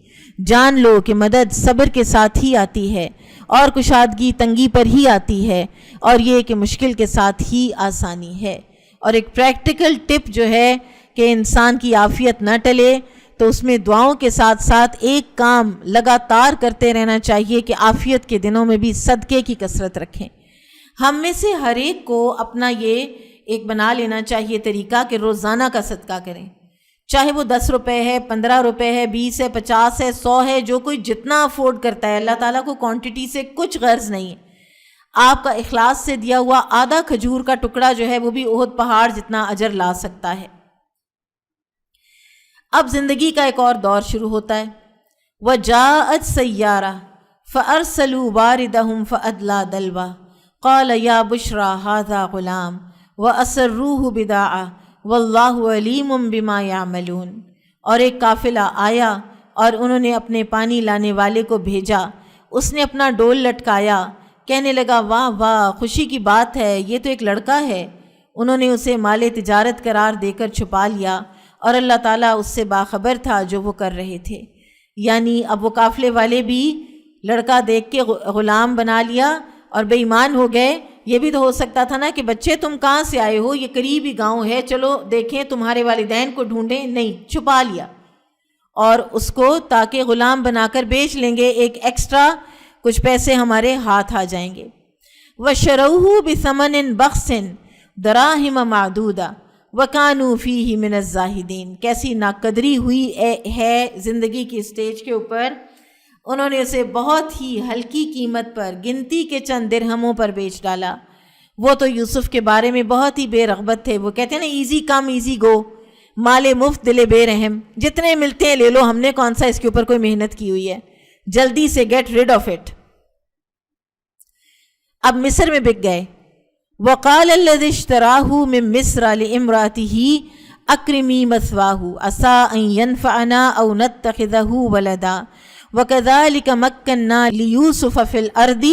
جان لو کہ مدد صبر کے ساتھ ہی آتی ہے، اور کشادگی تنگی پر ہی آتی ہے، اور یہ کہ مشکل کے ساتھ ہی آسانی ہے۔ اور ایک پریکٹیکل ٹپ جو ہے کہ انسان کی عافیت نہ ٹلے تو اس میں دعاؤں کے ساتھ ساتھ ایک کام لگاتار کرتے رہنا چاہیے کہ عافیت کے دنوں میں بھی صدقے کی کثرت رکھیں۔ ہم میں سے ہر ایک کو اپنا یہ ایک بنا لینا چاہیے طریقہ کہ روزانہ کا صدقہ کریں، چاہے وہ 10 روپے ہے، 15 روپے ہے، 20 ہے، 50 ہے، 100 ہے، جو کوئی جتنا افورڈ کرتا ہے۔ اللہ تعالیٰ کو کوانٹٹی سے کچھ غرض نہیں ہے۔ آپ کا اخلاص سے دیا ہوا آدھا کھجور کا ٹکڑا جو ہے وہ بھی احد پہاڑ جتنا اجر لا سکتا ہے۔ اب زندگی کا ایک اور دور شروع ہوتا ہے۔ وَجَاءَتْ سَيَّارَةٌ فَأَرْسَلُوا وَارِدَهُمْ فَأَدْلَىٰ دَلْوَهُ قَالَ يَا بُشْرَىٰ هَٰذَا غُلَامٌ وَأَسَرُّوهُ بِضَاعَةً وَاللَّهُ عَلِيمٌ بِمَا يَعْمَلُونَ، اور ایک قافلہ آیا اور انہوں نے اپنے پانی لانے والے کو بھیجا، اس نے اپنا ڈول لٹکایا، کہنے لگا واہ واہ خوشی کی بات ہے، یہ تو ایک لڑکا ہے۔ انہوں نے اسے مال تجارت قرار دے کر چھپا لیا، اور اللہ تعالیٰ اس سے باخبر تھا جو وہ کر رہے تھے۔ یعنی اب وہ قافلے والے بھی لڑکا دیکھ کے غلام بنا لیا اور بے ایمان ہو گئے۔ یہ بھی تو ہو سکتا تھا نا کہ بچے تم کہاں سے آئے ہو، یہ قریبی گاؤں ہے، چلو دیکھیں تمہارے والدین کو ڈھونڈیں، نہیں، چھپا لیا اور اس کو تاکہ غلام بنا کر بیچ لیں گے، ایک ایکسٹرا کچھ پیسے ہمارے ہاتھ آ جائیں گے۔ وَشَرَوْهُ بِثَمَنٍ بَخْسٍ دَرَاهِمَ مَعْدُودَةٍ وَكَانُوا فِيهِ مِنَ الزَّاهِدِينَ۔ کیسی ناقدری ہوئی ہے زندگی کی اسٹیج کے اوپر، انہوں نے اسے بہت ہی ہلکی قیمت پر، گنتی کے چند درہموں پر بیچ ڈالا۔ وہ تو یوسف کے بارے میں بہت ہی بے رغبت تھے، وہ کہتے ہیں نا ایزی کم ایزی گو، مال مفت دل بے رحم، جتنے ملتے ہیں لے لو، ہم نے کون سا اس کے اوپر کوئی محنت کی ہوئی ہے، جلدی سے گیٹ ریڈ آف اٹ۔ اب مصر میں بک گئے۔ وقال الذي اشتراه من مصر لامرأته اکرمی مثواه عسى ان ينفعنا او نتخذه ولدا وكذلك مكنا ليوسف في الارض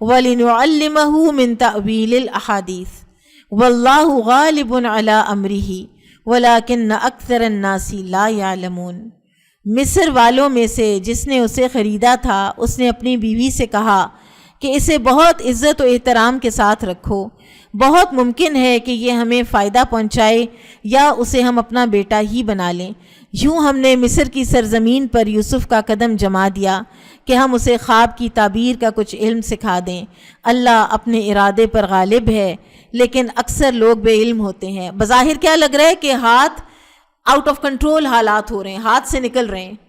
ولنعلمه من تأويل الاحاديث والله غالب على امره ولكن اکثر الناس لا يعلمون۔ مصر والوں میں سے جس نے اسے خریدا تھا، اس نے اپنی بیوی سے کہا کہ اسے بہت عزت و احترام کے ساتھ رکھو، بہت ممکن ہے کہ یہ ہمیں فائدہ پہنچائے یا اسے ہم اپنا بیٹا ہی بنا لیں۔ یوں ہم نے مصر کی سرزمین پر یوسف کا قدم جما دیا کہ ہم اسے خواب کی تعبیر کا کچھ علم سکھا دیں۔ اللہ اپنے ارادے پر غالب ہے، لیکن اکثر لوگ بے علم ہوتے ہیں۔ بظاہر کیا لگ رہا ہے کہ ہاتھ آؤٹ آف کنٹرول حالات ہو رہے ہیں، ہاتھ سے نکل رہے ہیں،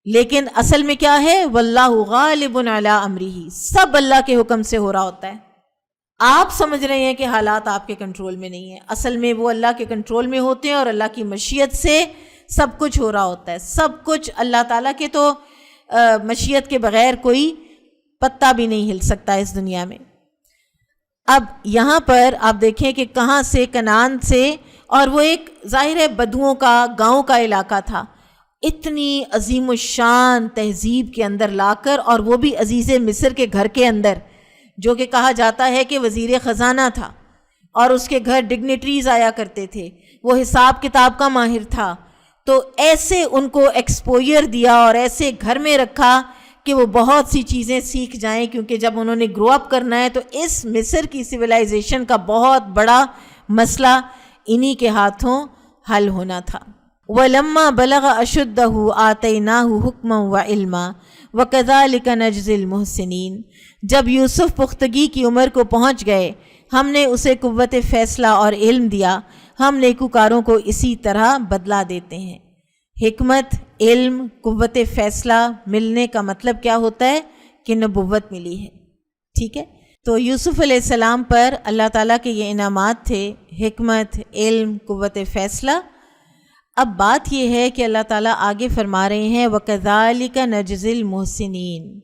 لیکن اصل میں کیا ہے؟ واللہ غالب علی امرہ، سب اللہ کے حکم سے ہو رہا ہوتا ہے۔ آپ سمجھ رہے ہیں کہ حالات آپ کے کنٹرول میں نہیں ہیں، اصل میں وہ اللہ کے کنٹرول میں ہوتے ہیں، اور اللہ کی مشیت سے سب کچھ ہو رہا ہوتا ہے۔ سب کچھ اللہ تعالیٰ کے تو مشیت کے بغیر کوئی پتا بھی نہیں ہل سکتا اس دنیا میں۔ اب یہاں پر آپ دیکھیں کہ کہاں سے، کنعان سے، اور وہ ایک ظاہر ہے بدوؤں کا گاؤں کا علاقہ تھا، اتنی عظیم الشان تہذیب کے اندر لا کر، اور وہ بھی عزیز مصر کے گھر کے اندر، جو کہ کہا جاتا ہے کہ وزیر خزانہ تھا، اور اس کے گھر ڈگنیٹریز آیا کرتے تھے، وہ حساب کتاب کا ماہر تھا، تو ایسے ان کو ایکسپوئر دیا اور ایسے گھر میں رکھا کہ وہ بہت سی چیزیں سیکھ جائیں، کیونکہ جب انہوں نے گرو اپ کرنا ہے تو اس مصر کی سویلائزیشن کا بہت بڑا مسئلہ انہی کے ہاتھوں حل ہونا تھا۔ وَلَمَّا بَلَغَ أَشُدَّهُ آتَيْنَاهُ حُكْمًا وَعِلْمًا وَكَذَلِكَ نَجْزِي الْمُحْسِنِينَ۔ جب یوسف پختگی کی عمر کو پہنچ گئے، ہم نے اسے قوت فیصلہ اور علم دیا، ہم نیکوکاروں کو اسی طرح بدلہ دیتے ہیں۔ حکمت، علم، قوت فیصلہ ملنے کا مطلب کیا ہوتا ہے؟ کہ نبوت ملی ہے۔ ٹھیک ہے، تو یوسف علیہ السلام پر اللہ تعالیٰ کے یہ انعامات تھے، حکمت، علم، قوت فیصلہ۔ اب بات یہ ہے کہ اللہ تعالیٰ آگے فرما رہے ہیں وَكَذَلِكَ نَجْزِي الْمُحْسِنِينَ،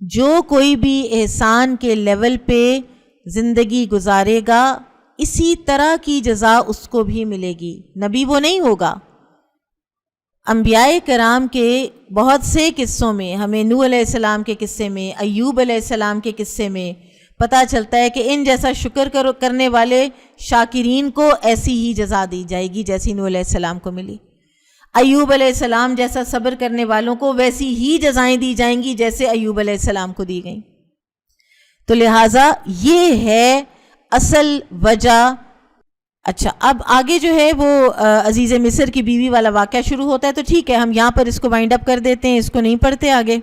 جو کوئی بھی احسان کے لیول پہ زندگی گزارے گا اسی طرح کی جزا اس کو بھی ملے گی۔ نبی وہ نہیں ہوگا۔ انبیاء کرام کے بہت سے قصوں میں، ہمیں نوح علیہ السلام کے قصے میں، ایوب علیہ السلام کے قصے میں پتہ چلتا ہے کہ ان جیسا شکر کرنے والے شاکرین کو ایسی ہی جزا دی جائے گی جیسی نوح علیہ السلام کو ملی، ایوب علیہ السلام جیسا صبر کرنے والوں کو ویسی ہی جزائیں دی جائیں گی جیسے ایوب علیہ السلام کو دی گئیں۔ تو لہٰذا یہ ہے اصل وجہ۔ اچھا، اب آگے جو ہے وہ عزیز مصر کی بیوی والا واقعہ شروع ہوتا ہے، تو ٹھیک ہے ہم یہاں پر اس کو وائنڈ اپ کر دیتے ہیں، اس کو نہیں پڑھتے آگے۔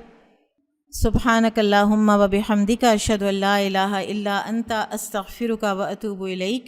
سبحانک اللہم و بحمدک اشہد ان لا الہ الا انت استغفرک و اتوب الیک۔